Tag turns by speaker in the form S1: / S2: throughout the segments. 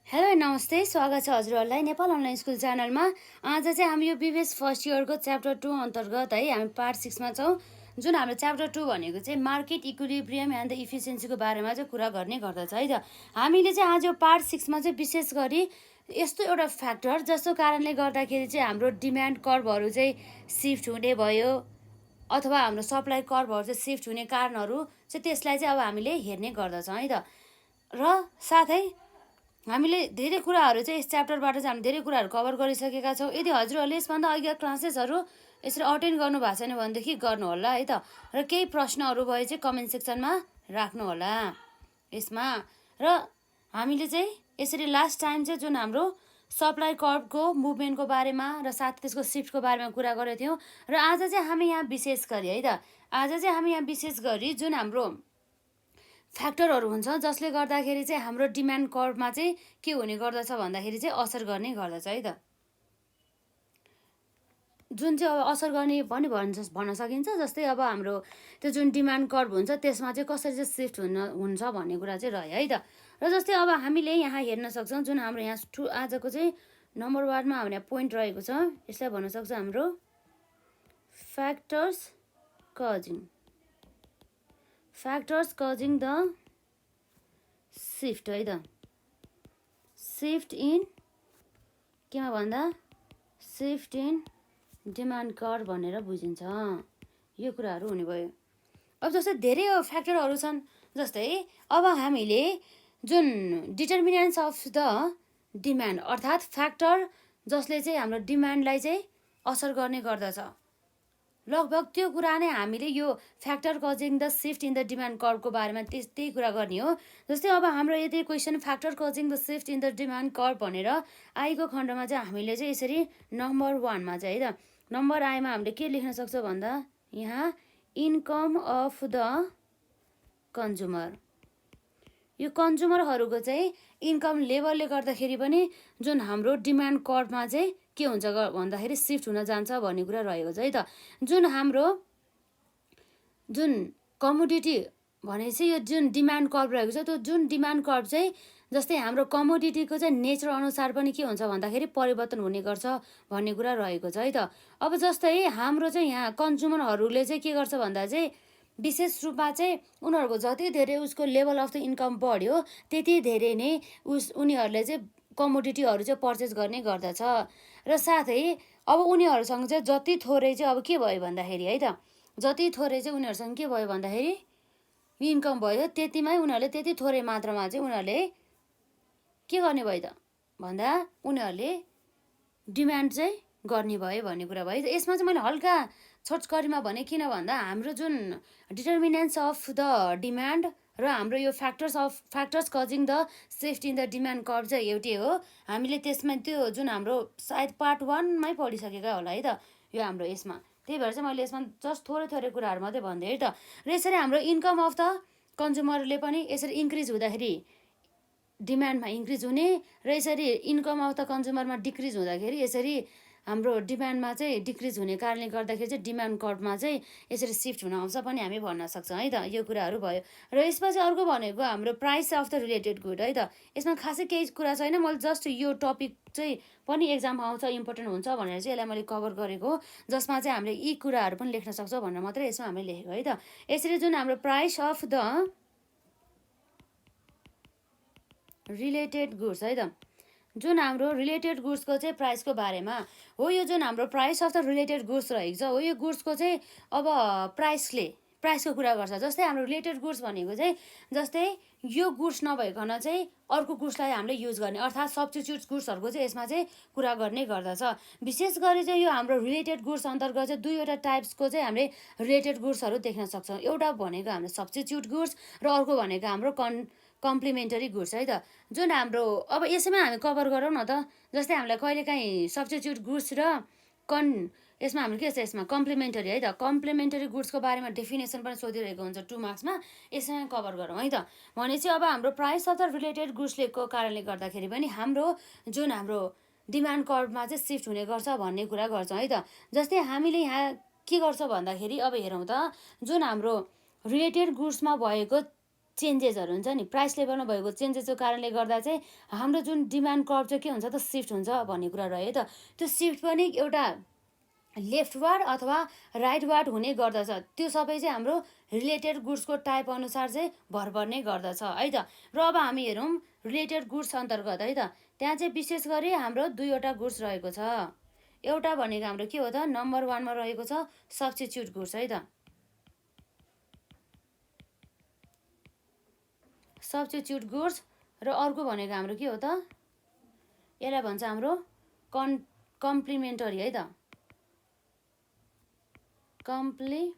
S1: Hello नमस्ते, स्वागत छ हजुरहरूलाई नेपाल अनलाइन स्कुल च्यानलमा। आज चाहिँ हामी यो बिबिएस फर्स्ट इयरको च्याप्टर 2 अन्तर्गत है हामी पार्ट 6 मा छौँ। जुन हाम्रो च्याप्टर 2 भनेको चाहिँ मार्केट इक्विलिब्रियम एन्ड द इफिसियन्सीको बारेमा चाहिँ कुरा गर्ने गर्दछ है त। हामीले चाहिँ आज यो पार्ट 6 मा चाहिँ विशेष गरी यस्तो एउटा फ्याक्टर जसको कारणले गर्दाखेरि चाहिँ हाम्रो डिमान्ड कर्भहरू चाहिँ सिफ्ट हुने भयो अथवा हाम्रो सप्लाई कर्भहरू चाहिँ सिफ्ट हुने कारणहरू चाहिँ त्यसलाई चाहिँ अब हामीले हेर्ने गर्दछौँ है त। र साथै हामीले धेरै कुराहरू चाहिँ यस च्याप्टरबाट चाहिँ हामीले धेरै कुराहरू कभर गरिसकेका छौँ। यदि हजुरहरूले यसभन्दा अघिका क्लासेसहरू यसरी अटेन्ड गर्नु भएको छैन भनेदेखि गर्नुहोला है त। र केही प्रश्नहरू भए चाहिँ कमेन्ट सेक्सनमा राख्नुहोला यसमा। र हामीले चाहिँ यसरी लास्ट टाइम चाहिँ जुन हाम्रो सप्लाई कर्भको मुभमेन्टको बारेमा र साथ त्यसको सिफ्टको बारेमा कुरा गरेको थियौँ। र आज चाहिँ हामी यहाँ विशेष गरी है त हामी यहाँ विशेष गरी जुन हाम्रो फ्याक्टरहरू हुन्छ जसले गर्दाखेरि चाहिँ हाम्रो डिमान्ड कर्भमा चाहिँ के हुने गर्दछ भन्दाखेरि चाहिँ असर गर्ने गर्दछ है त। जुन चाहिँ अब असर गर्ने पनि भन्न सकिन्छ। जस्तै अब हाम्रो त्यो जुन डिमान्ड कर्भ हुन्छ त्यसमा चाहिँ कसरी चाहिँ सिफ्ट हुन्छ भन्ने कुरा चाहिँ रह्यो है त। र जस्तै अब हामीले यहाँ हेर्न सक्छौँ जुन हाम्रो यहाँ आजको चाहिँ नम्बर 1 मा हाम्रो पोइन्ट रहेको छ। यसलाई भन्न सक्छ हाम्रो फ्याक्टर्स causing the shift है त। शिफ्ट इन केमा भन्दा शिफ्ट इन डिमान्ड कर्भ भनेर बुझिन्छ। यो कुराहरू हुने भयो। अब जस्तै धेरै फ्याक्टरहरू छन्। जस्तै अब हामीले जुन डिटर्मिनेन्ट्स अफ द डिमान्ड अर्थात् फ्याक्टर जसले चाहिँ हाम्रो डिमान्डलाई चाहिँ असर गर्ने गर्दछ, लगभग त्यो कुरा नै हामीले यो factor causing the shift in the demand कर्भको बारेमा त्यही कुरा गर्ने हो। जस्तै अब हाम्रो यदि question factor causing the shift in the demand curve भनेर आएको खण्डमा चाहिँ हामीले चाहिँ यसरी नम्बर 1 मा चाहिँ है त नम्बर आईमा हामीले के लेख्न सक्छौँ भन्दा यहाँ इन्कम अफ द कन्ज्युमर। यो कन्ज्युमरहरूको चाहिँ इन्कम लेभलले गर्दाखेरि पनि जुन हाम्रो डिमान्ड कर्भमा चाहिँ के हुन्छ भन्दाखेरि सिफ्ट हुन जान्छ भन्ने कुरा रहेको छ है त। जुन हाम्रो जुन कमोडिटी भनेपछि यो जुन डिमान्ड कर्भ रहेको छ त्यो जुन डिमान्ड कर्भ चाहिँ जस्तै हाम्रो कमोडिटीको चाहिँ नेचर अनुसार पनि के हुन्छ भन्दाखेरि परिवर्तन हुने गर्छ भन्ने कुरा रहेको छ है त। अब जस्तै हाम्रो चाहिँ यहाँ कन्ज्युमरहरूले चाहिँ के गर्छ भन्दा चाहिँ विशेष रूपमा चाहिँ उनीहरूको जति धेरै उसको लेभल अफ द इन्कम बढ्यो त्यति धेरै नै उनीहरूले चाहिँ कमोडिटीहरू चाहिँ पर्चेस गर्ने गर्दछ। र साथै अब उनीहरूसँग चाहिँ जति थोरै चाहिँ अब के भयो भन्दाखेरि है त जति थोरै चाहिँ उनीहरूसँग के भयो भन्दाखेरि इन्कम भयो त्यतिमै उनीहरूले त्यति थोरै मात्रामा चाहिँ उनीहरूले के गर्ने भयो त भन्दा उनीहरूले डिमान्ड चाहिँ गर्ने भयो भन्ने कुरा भयो। यसमा चाहिँ मैले हल्का छोटकरीमा भने किन भन्दा हाम्रो जुन डिटर्मिनेन्ट्स अफ द डिमान्ड र हाम्रो यो factors causing the shift in the demand curve चाहिँ एउटै हो। हामीले त्यसमा त्यो जुन हाम्रो सायद पार्ट 1 मै पढिसकेका होला है त यो हाम्रो यसमा। त्यही भएर चाहिँ मैले यसमा जस्ट थोरै कुराहरू मात्रै भन्दै है त। र यसरी हाम्रो इन्कम अफ द कन्ज्युमरले पनि यसरी इन्क्रिज हुँदाखेरि डिमान्डमा इन्क्रिज हुने र यसरी इन्कम अफ द कन्ज्युमरमा डिक्रिज हुँदाखेरि यसरी हाम्रो डिमान्डमा चाहिँ डिक्रिज हुने कारणले गर्दाखेरि चाहिँ डिमान्ड कर्भमा चाहिँ यसरी सिफ्ट हुन आउँछ पनि हामी भन्न सक्छौँ है त। यो कुराहरू भयो। र यसपछि अर्को भनेको हाम्रो price of the related good है त। यसमा खासै केही कुरा छैन, मैले जस्ट यो टपिक चाहिँ पनि एक्जाममा आउँछ इम्पोर्टेन्ट हुन्छ भनेर चाहिँ यसलाई मैले कभर गरेको हो, जसमा चाहिँ हामीले यी कुराहरू पनि लेख्न सक्छौँ भनेर मात्रै यसमा हामीले लेखेको है त। यसरी जुन हाम्रो price of the related goods है त जुन हाम्रो रिलेटेड गुड्सको चाहिँ प्राइसको बारेमा हो। यो जुन हाम्रो price of the related goods रहेको छ हो यो गुड्सको चाहिँ अब प्राइसको कुरा गर्छ। जस्तै हाम्रो रिलेटेड गुड्स भनेको चाहिँ जस्तै यो गुड्स नभइकन चाहिँ अर्को गुड्सलाई हामीले युज गर्ने अर्थात् सब्स्टिट्युट गुड्सहरूको चाहिँ यसमा चाहिँ कुरा गर्ने गर्दछ। विशेष गरी चाहिँ यो हाम्रो रिलेटेड गुड्स अन्तर्गत चाहिँ दुईवटा टाइप्सको चाहिँ हामीले रिलेटेड गुड्सहरू देख्न सक्छौँ। एउटा भनेको हाम्रो सब्स्टिट्युट गुड्स र अर्को भनेको हाम्रो कम्प्लिमेन्टरी गुड्स है त। जुन हाम्रो अब यसैमा हामी कभर गरौँ न त। जस्तै हामीलाई कहिलेकाहीँ सब्स्टिट्युट गुड्स र यसमा हाम्रो के छ यसमा कम्प्लिमेन्टरी है त। कम्प्लिमेन्टरी गुड्सको बारेमा डेफिनेसन पनि सोधिरहेको हुन्छ 2 मार्क्समा, यसैमा कभर गरौँ है त। भनेपछि अब हाम्रो प्राइस अफ द रिलेटेड गुड्सको कारणले गर्दाखेरि पनि हाम्रो जुन हाम्रो डिमान्ड कर्भमा चाहिँ सिफ्ट हुने गर्छ भन्ने कुरा गर्छौँ है त। जस्तै हामीले यहाँ के गर्छ भन्दाखेरि अब हेरौँ त जुन हाम्रो रिलेटेड गुड्समा भएको चेन्जेसहरू हुन्छ नि, प्राइस लेभलमा भएको चेन्जेसको कारणले गर्दा चाहिँ हाम्रो जुन डिमान्ड कर्भ चाहिँ के हुन्छ त, सिफ्ट हुन्छ भन्ने कुरा रह्यो है त। त्यो सिफ्ट पनि एउटा लेफ्टवार्ड अथवा राइटवार्ड हुने गर्दछ। त्यो सबै चाहिँ हाम्रो रिलेटेड गुड्सको टाइप अनुसार चाहिँ भर पर्ने गर्दछ है त। र अब हामी हेरौँ रिलेटेड गुड्स अन्तर्गत है त, त्यहाँ चाहिँ विशेष गरी हाम्रो दुईवटा गुड्स रहेको छ। एउटा भनेको हाम्रो के हो त, नम्बर 1मा रहेको छ सब्स्टिट्युट गुड्स है त। सब्स्टिट्युट गुड्स र अर्को भनेको हाम्रो के हो त, यसलाई भन्छ हाम्रो कम्प्लिमेन्टरी है त, कम्प्लिमेन्टरी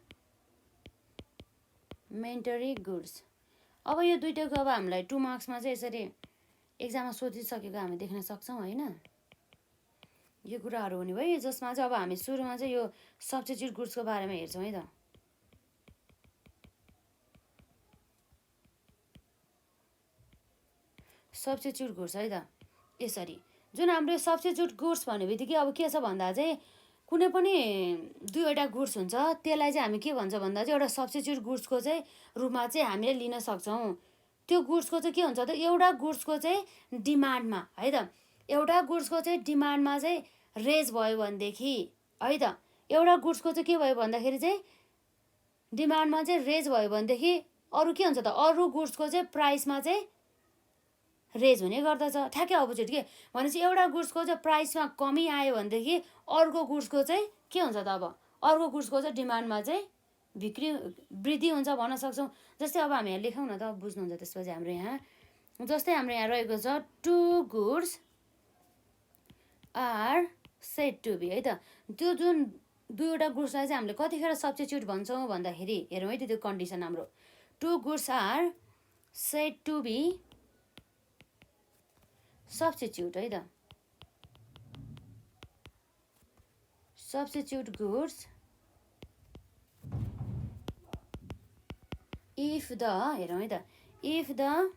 S1: गुड्स। अब यो दुइटाको अब हामीलाई 2 मार्क्समा चाहिँ यसरी एक्जाममा सोधिसकेको हामी देख्न सक्छौँ होइन। यो कुराहरू हुने भयो, जसमा चाहिँ अब हामी सुरुमा चाहिँ यो सब्स्टिट्युट गुड्सको बारेमा हेर्छौँ है त। सब्स्टिट्युट गुड्स है त, यसरी जुन हाम्रो सब्स्टिट्युट गुड्स भन्ने बित्तिकै अब के छ भन्दा चाहिँ कुनै पनि दुईवटा गुड्स हुन्छ, त्यसलाई चाहिँ हामी के भन्छ भन्दा चाहिँ एउटा सब्स्टिट्युट गुड्सको चाहिँ रूपमा चाहिँ हामीले लिन सक्छौँ। त्यो गुड्सको चाहिँ के हुन्छ त, एउटा गुड्सको चाहिँ डिमान्डमा है त, एउटा गुड्सको चाहिँ डिमान्डमा चाहिँ रेज भयो भनेदेखि है त, एउटा गुड्सको चाहिँ के भयो भन्दाखेरि चाहिँ डिमान्डमा चाहिँ रेज भयो भनेदेखि अरू के हुन्छ त, अरू गुड्सको चाहिँ प्राइसमा चाहिँ रेज हुने गर्दछ। ठ्याक्कै अपोजिट के भनेपछि एउटा गुड्सको चाहिँ प्राइसमा कमी आयो भनेदेखि अर्को गुड्सको चाहिँ के हुन्छ त, अब अर्को गुड्सको चाहिँ डिमान्डमा चाहिँ वृद्धि हुन्छ भन्न सक्छौँ। जस्तै अब हामी यहाँ लेखौँ न त, बुझ्नुहुन्छ त्यसपछि हाम्रो यहाँ जस्तै हाम्रो यहाँ रहेको छ 2 goods are said to be है त। त्यो जुन दुईवटा गुड्सलाई चाहिँ हामीले कतिखेर सब्स्टिट्युट भन्छौँ भन्दाखेरि हेरौँ है त, त्यो कन्डिसन हाम्रो 2 goods are said to be substitute है त। सब्स्टिट्युट गुड्स इफ द, हेरौँ है त, इफ द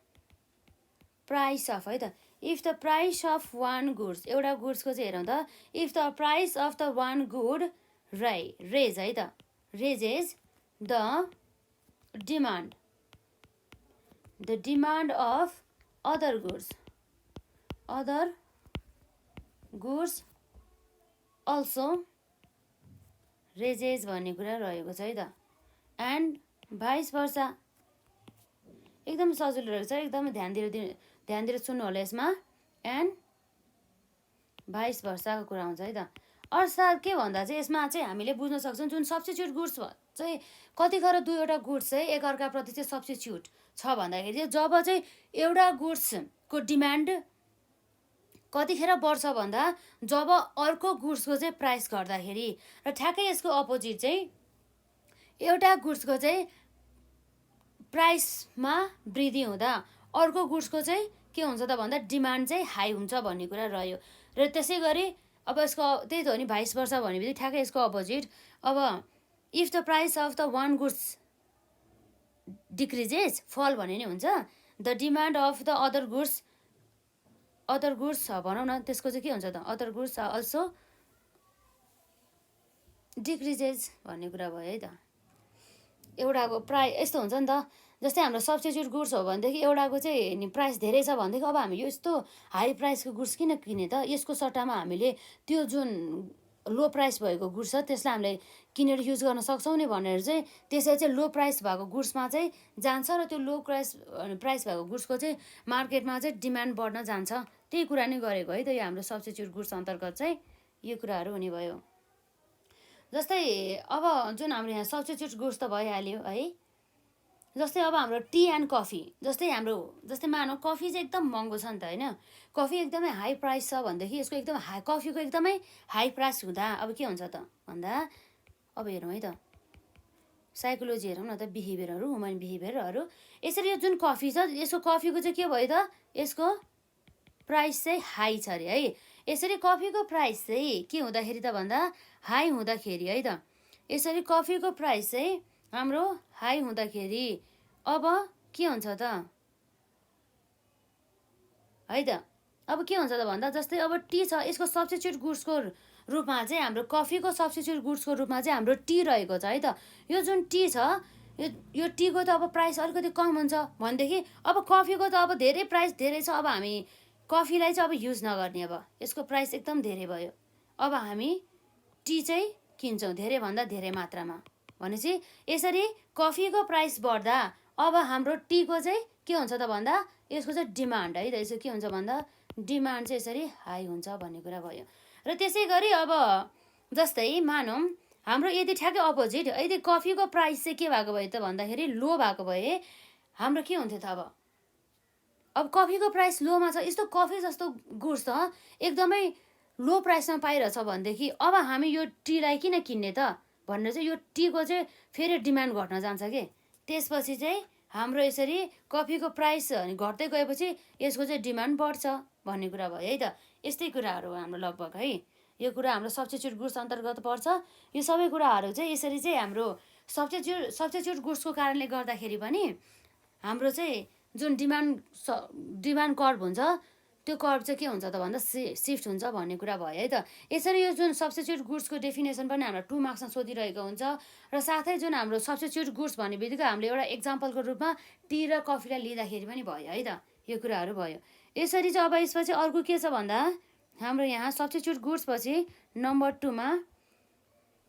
S1: प्राइस अफ है त, if the price of 1 goods, एउटा गुड्सको चाहिँ हेरौँ त, if the price of the 1 good raise है त, raises the demand of other goods also raises भन्ने कुरा रहेको छ है त। एन्ड भाइस वर्सा, एकदम सजिलो रहेको छ, एकदमै ध्यान दिएर सुन्नु होला यसमा। एन्ड भाइस वर्साको कुरा हुन्छ है त। अर्थात् के भन्दा चाहिँ यसमा चाहिँ हामीले बुझ्न सक्छौँ जुन सब्स्टिट्युट गुड्स चाहिँ कतिखेर दुईवटा गुड्स चाहिँ एकअर्काप्रति चाहिँ सब्स्टिट्युट छ भन्दाखेरि चाहिँ जब चाहिँ एउटा गुड्सको डिमान्ड कतिखेर बढ्छ भन्दा जब अर्को गुड्सको चाहिँ प्राइस घट्दाखेरि, र ठ्याक्कै यसको अपोजिट चाहिँ एउटा गुड्सको चाहिँ प्राइसमा वृद्धि हुँदा अर्को गुड्सको चाहिँ के हुन्छ त भन्दा डिमान्ड चाहिँ हाई हुन्छ भन्ने कुरा रह्यो। र त्यसै गरी अब यसको त्यही त हो नि, भाइस वर्सा भनेपछि ठ्याक्कै यसको अपोजिट। अब if the price of the 1 goods decreases, फल भने नि हुन्छ, the demand of the other goods भनौँ न, त्यसको चाहिँ के हुन्छ त, अदर गुड्स अल्सो डिक्रिजेज भन्ने कुरा भयो है त। एउटाको प्राइस यस्तो हुन्छ नि त, जस्तै हाम्रो सब्स्टिट्युट गुड्स हो भनेदेखि एउटाको चाहिँ नि प्राइस धेरै छ भनेदेखि अब हामी यो यस्तो हाई प्राइसको गुड्स किन किने त, यसको सट्टामा हामीले त्यो जुन लो प्राइस भएको गुड्स छ त्यसलाई हामीले किनेर युज गर्न सक्छौँ नि भनेर चाहिँ त्यसै चाहिँ लो प्राइस भएको गुड्समा चाहिँ जान्छ, र त्यो लो प्राइस भएको गुड्सको चाहिँ मार्केटमा चाहिँ डिमान्ड बढ्न जान्छ। त्यही कुरा नै गरेको है त यो हाम्रो सब्स्टिट्युट गुड्स अन्तर्गत चाहिँ यो कुराहरू हुने भयो। जस्तै अब जुन हाम्रो यहाँ सब्स्टिट्युट गुड्स त भइहाल्यो है। जस्तै अब हाम्रो टी एन्ड कफी, जस्तै मानौँ कफी चाहिँ एकदम महँगो छ नि त होइन, कफी एकदमै हाई प्राइस छ भनेदेखि यसको एकदम कफीको एकदमै हाई प्राइस हुँदा अब के हुन्छ त भन्दा, अब हेरौँ है त, साइकोलोजी हेरौँ न त, बिहेभियरहरू, ह्युमन बिहेभियरहरू। यसरी यो जुन कफी छ यसको कफीको चाहिँ के भयो त, यसको प्राइस चाहिँ हाई छ अरे है। यसरी कफीको प्राइस चाहिँ के हुँदाखेरि त भन्दा हाई हुँदाखेरि है त, यसरी कफीको प्राइस चाहिँ हाम्रो हाई हुँदाखेरि अब के हुन्छ त है त, अब के हुन्छ त भन्दा जस्तै अब टी छ, यसको सब्स्टिट्युट गुड्सको रूपमा चाहिँ हाम्रो कफीको सब्स्टिट्युट गुड्सको रूपमा चाहिँ हाम्रो टी रहेको छ है त। यो जुन टी छ यो टीको त अब प्राइस अलिकति कम हुन्छ भनेदेखि अब कफीको त अब धेरै प्राइस धेरै छ। अब हामी कफीलाई चाहिँ अब युज नगर्ने, अब यसको प्राइस एकदम धेरै भयो। अब हामी टी चाहिँ किन्छौँ धेरैभन्दा धेरै मात्रामा। भनेपछि यसरी कफीको प्राइस बढ्दा अब हाम्रो टीको चाहिँ के हुन्छ त भन्दा यसको चाहिँ डिमान्ड है त, यसो के हुन्छ भन्दा डिमान्ड चाहिँ यसरी हाई हुन्छ भन्ने कुरा भयो। र त्यसै गरी अब जस्तै मानौँ हाम्रो यदि ठ्याक्कै अपोजिट, यदि कफीको प्राइस चाहिँ के भएको भयो त भन्दाखेरि लो भएको भए हाम्रो के हुन्थ्यो त अब कफीको प्राइस लोमा छ, यस्तो कफी जस्तो गुड्स त एकदमै लो प्राइसमा पाइरहेछ भनेदेखि अब हामी यो टीलाई किन किन्ने त भनेर चाहिँ यो टीको चाहिँ फेरि डिमान्ड घट्न जान्छ कि। त्यसपछि चाहिँ हाम्रो यसरी कफीको प्राइस घट्दै गएपछि यसको चाहिँ डिमान्ड बढ्छ भन्ने कुरा भयो है त। यस्तै कुराहरू हो हाम्रो लगभग है। यो कुरा हाम्रो सब्स्टिट्युट गुड्स अन्तर्गत पर्छ। यो सबै कुराहरू चाहिँ यसरी चाहिँ हाम्रो सब्स्टिट्युट गुड्सको कारणले गर्दाखेरि पनि हाम्रो चाहिँ जुन डिमान्ड कर्भ हुन्छ त्यो कर्भ चाहिँ के हुन्छ त भन्दा सिफ्ट हुन्छ भन्ने कुरा भयो है त। यसरी यो जुन सब्स्टिट्युट गुड्सको डेफिनेसन पनि हाम्रो 2 मार्क्समा सोधिरहेको हुन्छ। र साथै जुन हाम्रो सब्स्टिट्युट गुड्स भन्ने बित्तिकै हामीले एउटा एक्जाम्पलको रूपमा टी र कफीलाई लिँदाखेरि पनि भयो है त। यो कुराहरू भयो। यसरी चाहिँ अब यसपछि अर्को के छ भन्दा हाम्रो यहाँ सब्स्टिट्युट गुड्स पछि नम्बर 2 मा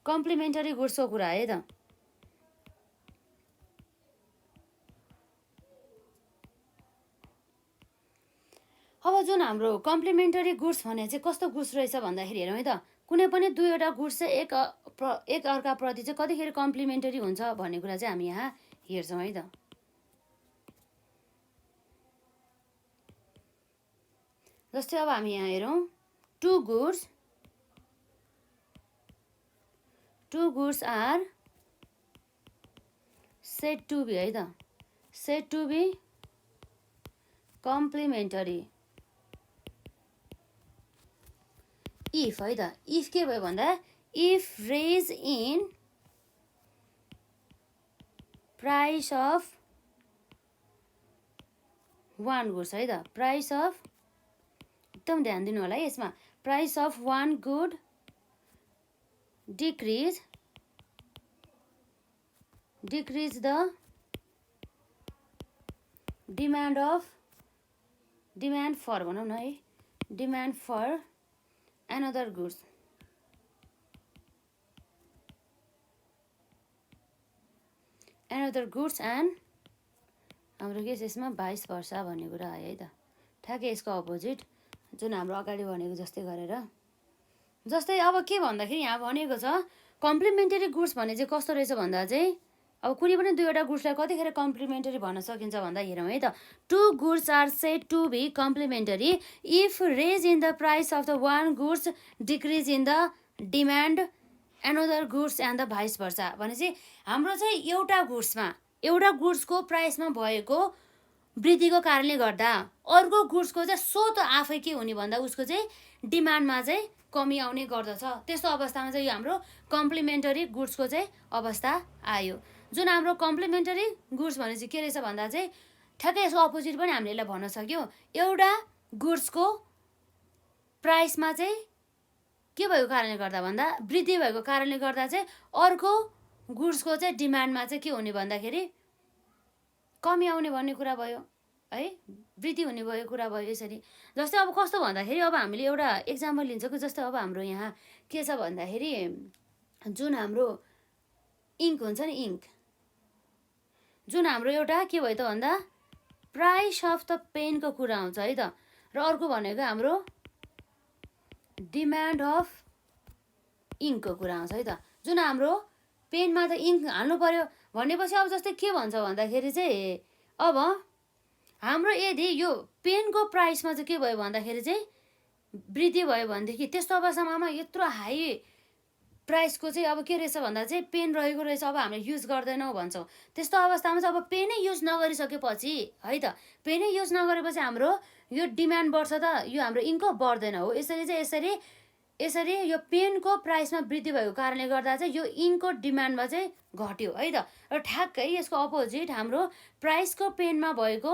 S1: कम्प्लिमेन्टरी गुड्सको कुरा है त। अब जुन हाम्रो कम्प्लिमेन्टरी गुड्स भने चाहिँ कस्तो गुड्स रहेछ भन्दाखेरि हेरौँ है त। कुनै पनि दुईवटा गुड्स चाहिँ एक अर्काप्रति चाहिँ कतिखेर कम्प्लिमेन्टरी हुन्छ भन्ने कुरा चाहिँ हामी यहाँ हेर्छौँ है त। जस्तै अब हामी यहाँ हेरौँ two goods are said to be है त, said to be complementary if है त। इफ के भयो भन्दा if raise in price of one goods है त, प्राइस अफ एकदम ध्यान दिनु होला है यसमा, price of one good decrease the demand for भनौँ न है, demand for another goods। another goods and हाम्रो के छ यसमा भाइस वर्सा भन्ने कुरा आयो है त। ठ्याक्कै यसको अपोजिट जुन हाम्रो अगाडि भनेको जस्तै गरेर। जस्तै अब के भन्दाखेरि यहाँ भनेको छ कम्प्लिमेन्टरी गुड्स भने चाहिँ कस्तो रहेछ भन्दा चाहिँ अब कुनै पनि दुईवटा गुड्सलाई कतिखेर कम्प्लिमेन्टरी भन्न सकिन्छ भन्दा हेरौँ है त। Two goods are said to be complementary if raise in the price of the one goods decrease in the demand another goods and the vice versa. भनेपछि हाम्रो चाहिँ एउटा गुड्सको प्राइसमा भएको वृद्धिको कारणले गर्दा अर्को गुड्सको चाहिँ स्वत आफै के हुने भन्दा उसको चाहिँ डिमान्डमा चाहिँ कमी आउने गर्दछ। त्यस्तो अवस्थामा चाहिँ यो हाम्रो कम्प्लिमेन्टरी गुड्सको चाहिँ अवस्था आयो। जुन हाम्रो कम्प्लिमेन्टरी गुड्स भने चाहिँ के रहेछ भन्दा चाहिँ ठ्याक्कै यसको अपोजिट पनि हामीले यसलाई भन्न सक्यौँ। एउटा गुड्सको प्राइसमा चाहिँ के भएको कारणले गर्दा भन्दा वृद्धि भएको कारणले गर्दा चाहिँ अर्को गुड्सको चाहिँ डिमान्डमा चाहिँ के हुने भन्दाखेरि कमी आउने भन्ने कुरा भयो है, वृद्धि हुने भयो कुरा भयो यसरी। जस्तै अब कस्तो भन्दाखेरि अब हामीले एउटा एक्जाम्पल लिन्छौँ कि जस्तै अब हाम्रो यहाँ के छ भन्दाखेरि जुन हाम्रो इङ्क हुन्छ नि, इङ्क जुन हाम्रो एउटा के भयो त भन्दा प्राइस अफ द पेनको कुरा आउँछ है त। र अर्को भनेको हाम्रो डिमान्ड अफ इङ्कको कुरा आउँछ है त। जुन हाम्रो पेनमा त इङ्क हाल्नु पर्यो भनेपछि अब जस्तै के भन्छ भन्दाखेरि चाहिँ अब हाम्रो यदि यो पेनको प्राइसमा चाहिँ के भयो भन्दाखेरि चाहिँ वृद्धि भयो भनेदेखि त्यस्तो अवस्थामा यत्रो हाई प्राइसको चाहिँ अब के रहेछ भन्दा चाहिँ पेन रहेको रहेछ, अब हामीले युज गर्दैनौँ भन्छौँ। त्यस्तो अवस्थामा चाहिँ अब पेनै युज नगरिसकेपछि है त, पेनै युज नगरेपछि हाम्रो यो डिमान्ड बढ्छ त, यो हाम्रो इन्कको बढ्दैन हो। यसरी यो पेनको प्राइसमा वृद्धि भएको कारणले गर्दा चाहिँ यो इङ्कको डिमान्डमा चाहिँ घट्यो है त। र ठ्याक्कै यसको अपोजिट हाम्रो प्राइसको पेनमा भएको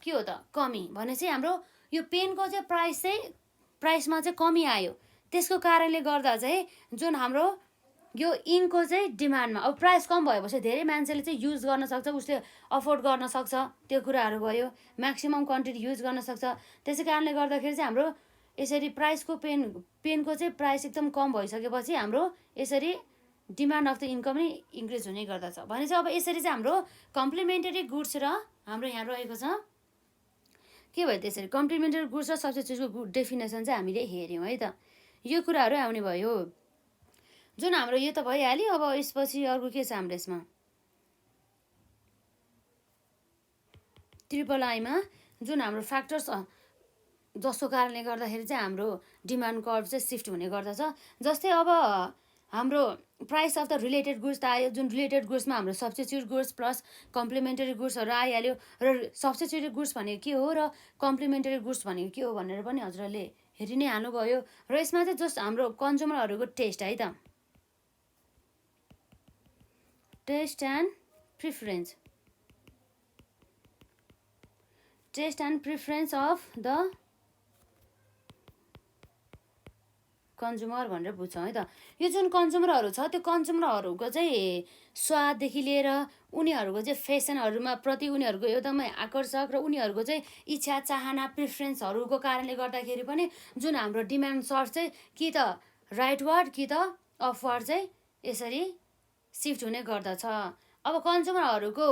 S1: के हो त कमी भनेपछि हाम्रो यो पेनको चाहिँ प्राइसमा चाहिँ कमी आयो। त्यसको कारणले गर्दा चाहिँ जुन हाम्रो यो इङ्कको चाहिँ डिमान्डमा अब प्राइस कम भएपछि धेरै मान्छेले चाहिँ युज गर्न सक्छ, उसले अफोर्ड गर्न सक्छ, त्यो कुराहरू भयो। म्याक्सिमम् क्वान्टिटी युज गर्न सक्छ। त्यसै कारणले गर्दाखेरि चाहिँ हाम्रो यसरी प्राइसको पेनको चाहिँ प्राइस एकदम कम भइसकेपछि हाम्रो यसरी डिमान्ड अफ द इन्कम नै इन्क्रिज हुने गर्दछ। भनेपछि अब यसरी चाहिँ हाम्रो कम्प्लिमेन्टरी गुड्स र हाम्रो यहाँ रहेको छ के भयो त्यसरी कम्प्लिमेन्टरी गुड्स र सब्स्टिट्युटको डेफिनेसन चाहिँ हामीले हेऱ्यौँ है त। यो कुराहरू आउने भयो जुन हाम्रो यो त भइहाल्यो। अब यसपछि अर्को के छ हाम्रो यसमा ट्रिपल आईमा जुन हाम्रो फ्याक्टर्स जसको कारणले गर्दाखेरि चाहिँ हाम्रो डिमान्ड कर्भ चाहिँ सिफ्ट हुने गर्दछ। जस्तै अब हाम्रो price of the related goods त आयो, जुन रिलेटेड गुड्समा हाम्रो सब्स्टिट्युट गुड्स प्लस कम्प्लिमेन्टरी गुड्सहरू आइहाल्यो। र सब्स्टिट्युटेड गुड्स भनेको के हो र कम्प्लिमेन्टरी गुड्स भनेको के हो भनेर पनि हजुरहरूले हेरि नै हाल्नुभयो। र यसमा चाहिँ जस्ट हाम्रो कन्ज्युमरहरूको टेस्ट है त, taste and preference, taste and preference of the consumer भनेर बुझ्छौँ है त। यो जुन कन्ज्युमरहरू छ त्यो कन्ज्युमरहरूको चाहिँ स्वाददेखि लिएर उनीहरूको चाहिँ फेसनहरूमा प्रति उनीहरूको एकदमै आकर्षक र उनीहरूको चाहिँ इच्छा चाहना प्रिफरेन्सहरूको कारणले गर्दाखेरि पनि जुन हाम्रो डिमान्ड सर्च चाहिँ कि त राइटवार्ड कि त अपवार्ड चाहिँ यसरी सिफ्ट हुने गर्दछ। अब कन्ज्युमरहरूको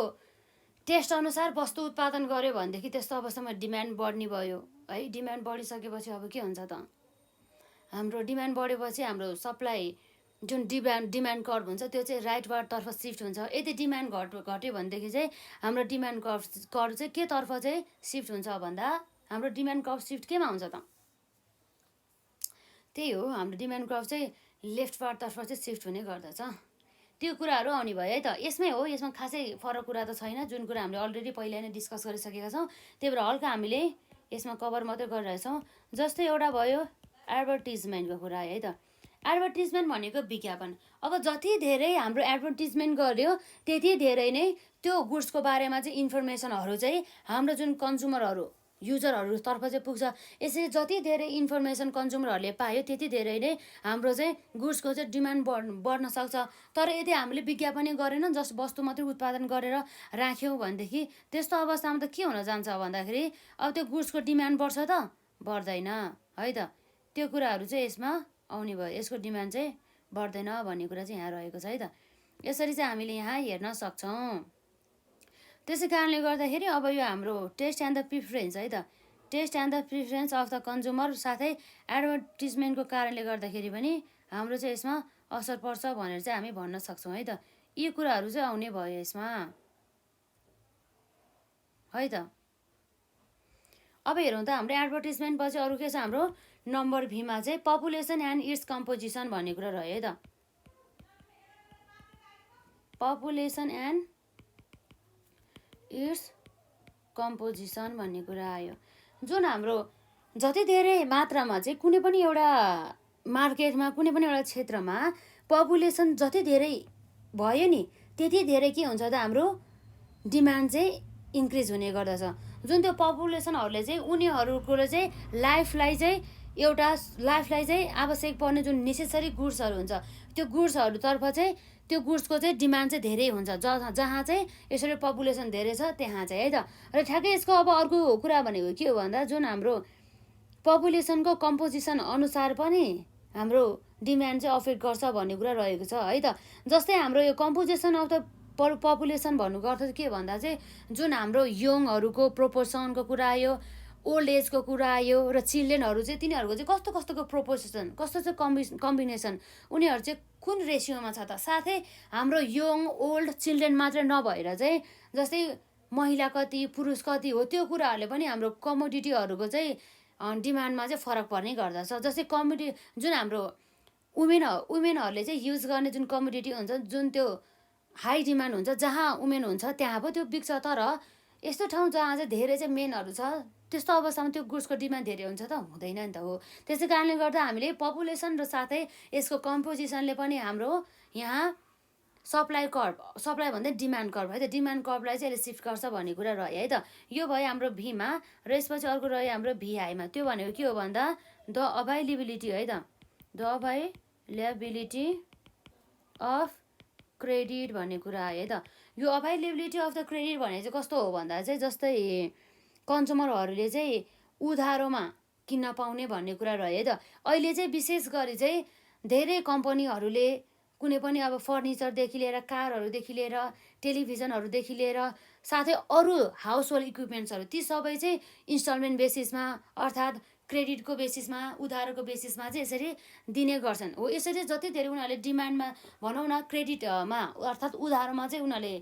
S1: टेस्ट अनुसार वस्तु उत्पादन गर्यो भनेदेखि त्यस्तो अवस्थामा डिमान्ड बढ्ने भयो है। डिमान्ड बढिसकेपछि अब के हुन्छ त, हाम्रो डिमान्ड बढेपछि हाम्रो सप्लाई जुन डिमान्ड कर्भ हुन्छ त्यो चाहिँ राइटवार्डतर्फ सिफ्ट हुन्छ। यदि डिमान्ड घट्यो भनेदेखि चाहिँ हाम्रो डिमान्ड कर्भ चाहिँ के तर्फ चाहिँ सिफ्ट हुन्छ भन्दा हाम्रो डिमान्ड कर्भ सिफ्ट केमा हुन्छ त, त्यही हो हाम्रो डिमान्ड कर्भ चाहिँ लेफ्टवार्डतर्फ चाहिँ सिफ्ट हुने गर्दछ। त्यो कुराहरू आउने भयो है त। यसमै हो, यसमा खासै फरक कुरा त छैन, जुन कुरा हामीले अलरेडी पहिला नै डिस्कस गरिसकेका छौँ। त्यही भएर हल्का हामीले यसमा कभर मात्रै गरिरहेछौँ। जस्तै एउटा भयो एडभर्टिजमेन्टको कुरा है त। एडभर्टिजमेन्ट भनेको विज्ञापन। अब जति धेरै हाम्रो एडभर्टिजमेन्ट गर्यो त्यति धेरै नै त्यो गुड्सको बारेमा चाहिँ इन्फर्मेसनहरू चाहिँ हाम्रो जुन कन्ज्युमरहरू युजरहरूतर्फ चाहिँ पुग्छ। यसरी जति धेरै इन्फर्मेसन कन्ज्युमरहरूले पायो त्यति धेरै नै हाम्रो चाहिँ गुड्सको चाहिँ डिमान्ड बढ्न सक्छ। तर यदि हामीले विज्ञापनै गरेन, जस्ट वस्तु मात्रै उत्पादन गरेर राख्यौँ भनेदेखि त्यस्तो अवस्थामा त के हुन जान्छ भन्दाखेरि अब त्यो गुड्सको डिमान्ड बढ्छ त बढ्दैन है त। त्यो कुराहरू चाहिँ यसमा आउने भयो, यसको डिमान्ड चाहिँ बढ्दैन भन्ने कुरा चाहिँ यहाँ रहेको छ है त। यसरी चाहिँ हामीले यहाँ हेर्न सक्छौँ। त्यसै कारणले गर्दाखेरि अब यो हाम्रो टेस्ट एन्ड द प्रिफरेन्स है त, taste and the preference of the consumer साथै एडभर्टिजमेन्टको कारणले गर्दाखेरि पनि हाम्रो चाहिँ यसमा असर पर्छ भनेर चाहिँ हामी भन्न सक्छौँ है त। यी कुराहरू चाहिँ आउने भयो यसमा है त। अब हेरौँ त हाम्रो एडभर्टिजमेन्ट पछि अरू के छ हाम्रो नम्बर भीमा चाहिँ पपुलेसन एन्ड इट्स कम्पोजिसन भन्ने कुरा रह्यो है त। पपुलेसन एन्ड इट्स कम्पोजिसन भन्ने कुरा आयो। जुन हाम्रो जति धेरै मात्रामा चाहिँ कुनै पनि एउटा मार्केटमा कुनै पनि एउटा क्षेत्रमा पपुलेसन जति धेरै भयो नि त्यति धेरै के हुन्छ त हाम्रो डिमान्ड चाहिँ इन्क्रिज हुने गर्दछ। जुन त्यो पपुलेसनहरूले चाहिँ उनीहरूको चाहिँ लाइफलाई चाहिँ आवश्यक पर्ने जुन नेसेसरी गुड्सहरू हुन्छ त्यो गुड्सहरूतर्फ चाहिँ त्यो गुड्सको चाहिँ डिमान्ड चाहिँ धेरै हुन्छ। जहाँ चाहिँ यसरी पपुलेसन धेरै छ त्यहाँ चाहिँ है त। र ठ्याक्कै यसको अब अर्को कुरा भनेको के हो भन्दा जुन हाम्रो पपुलेसनको कम्पोजिसन अनुसार पनि हाम्रो डिमान्ड चाहिँ अफेक्ट गर्छ भन्ने कुरा रहेको छ है त। जस्तै हाम्रो यो कम्पोजिसन अफ द पपुलेसन भन्नुको अर्थ चाहिँ के भन्दा चाहिँ जुन हाम्रो यङहरूको प्रोपोर्सनको कुरा आयो, ओल्ड एजको कुरा आयो र चिल्ड्रेनहरू चाहिँ तिनीहरूको चाहिँ कस्तोको प्रोपोर्सन कस्तो चाहिँ कम्बिनेसन उनीहरू चाहिँ कुन रेसियोमा छ त। साथै हाम्रो यङ ओल्ड चिल्ड्रेन मात्रै नभएर चाहिँ जस्तै महिला कति पुरुष कति हो त्यो कुराहरूले पनि हाम्रो कमोडिटीहरूको चाहिँ डिमान्डमा चाहिँ फरक पर्ने गर्दछ। जस्तै जुन हाम्रो वुमेनहरूले चाहिँ युज गर्ने जुन कमोडिटी हुन्छ जुन त्यो हाई डिमान्ड हुन्छ जहाँ वुमेन हुन्छ त्यहाँ पो त्यो बिक्छ। तर यस्तो ठाउँ जहाँ चाहिँ धेरै चाहिँ मेनहरू छ त्यस्तो अवस्थामा त्यो गुड्सको डिमान्ड धेरै हुन्छ त हुँदैन नि त हो। त्यसै कारणले गर्दा हामीले पपुलेसन र साथै यसको कम्पोजिसनले पनि हाम्रो यहाँ सप्लाई भन्दा डिमान्ड कर्भ है त, डिमान्ड कर्भलाई चाहिँ यसले सिफ्ट गर्छ भन्ने कुरा रह्यो है त। यो भयो हाम्रो भीमा र यसपछि अर्को रह्यो हाम्रो भिआईमा। त्यो भनेको के हो भन्दा द अभाइलेबिलिटी है त, द अभाइलेबिलिटी अफ क्रेडिट भन्ने कुरा आयो है त। यो अभाइलेबिलिटी अफ द क्रेडिट भने चाहिँ कस्तो हो भन्दा चाहिँ जस्तै कन्ज्युमरहरूले चाहिँ उधारोमा किन्न पाउने भन्ने कुरा रह्यो है त। अहिले चाहिँ विशेष गरी चाहिँ धेरै कम्पनीहरूले कुनै पनि अब फर्निचरदेखि लिएर कारहरूदेखि लिएर टेलिभिजनहरूदेखि लिएर साथै अरू हाउस होल्ड इक्विपमेन्ट्सहरू ती सबै चाहिँ इन्स्टलमेन्ट बेसिसमा अर्थात् क्रेडिटको बेसिसमा उधारोको बेसिसमा चाहिँ यसरी दिने गर्छन् हो। यसरी जति धेरै उनीहरूले डिमान्डमा भनौँ न क्रेडिटमा अर्थात् उधारोमा चाहिँ उनीहरूले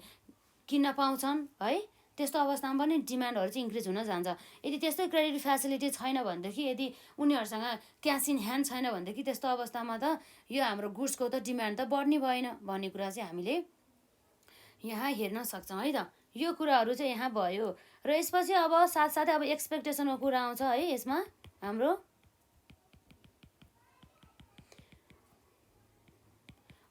S1: किन्न पाउँछन् है, त्यस्तो अवस्थामा पनि डिमान्डहरू चाहिँ इन्क्रिज हुन जान्छ। यदि त्यस्तै क्रेडिट फेसिलिटी छैन भनेदेखि, यदि उनीहरूसँग क्यास इन ह्यान्ड छैन भनेदेखि त्यस्तो अवस्थामा त यो हाम्रो गुड्सको त डिमान्ड त बढ्ने भएन भन्ने कुरा चाहिँ हामीले यहाँ हेर्न सक्छौँ है त। यो कुराहरू चाहिँ यहाँ भयो र यसपछि अब साथसाथै अब एक्सपेक्टेसनको कुरा आउँछ है। यसमा हाम्रो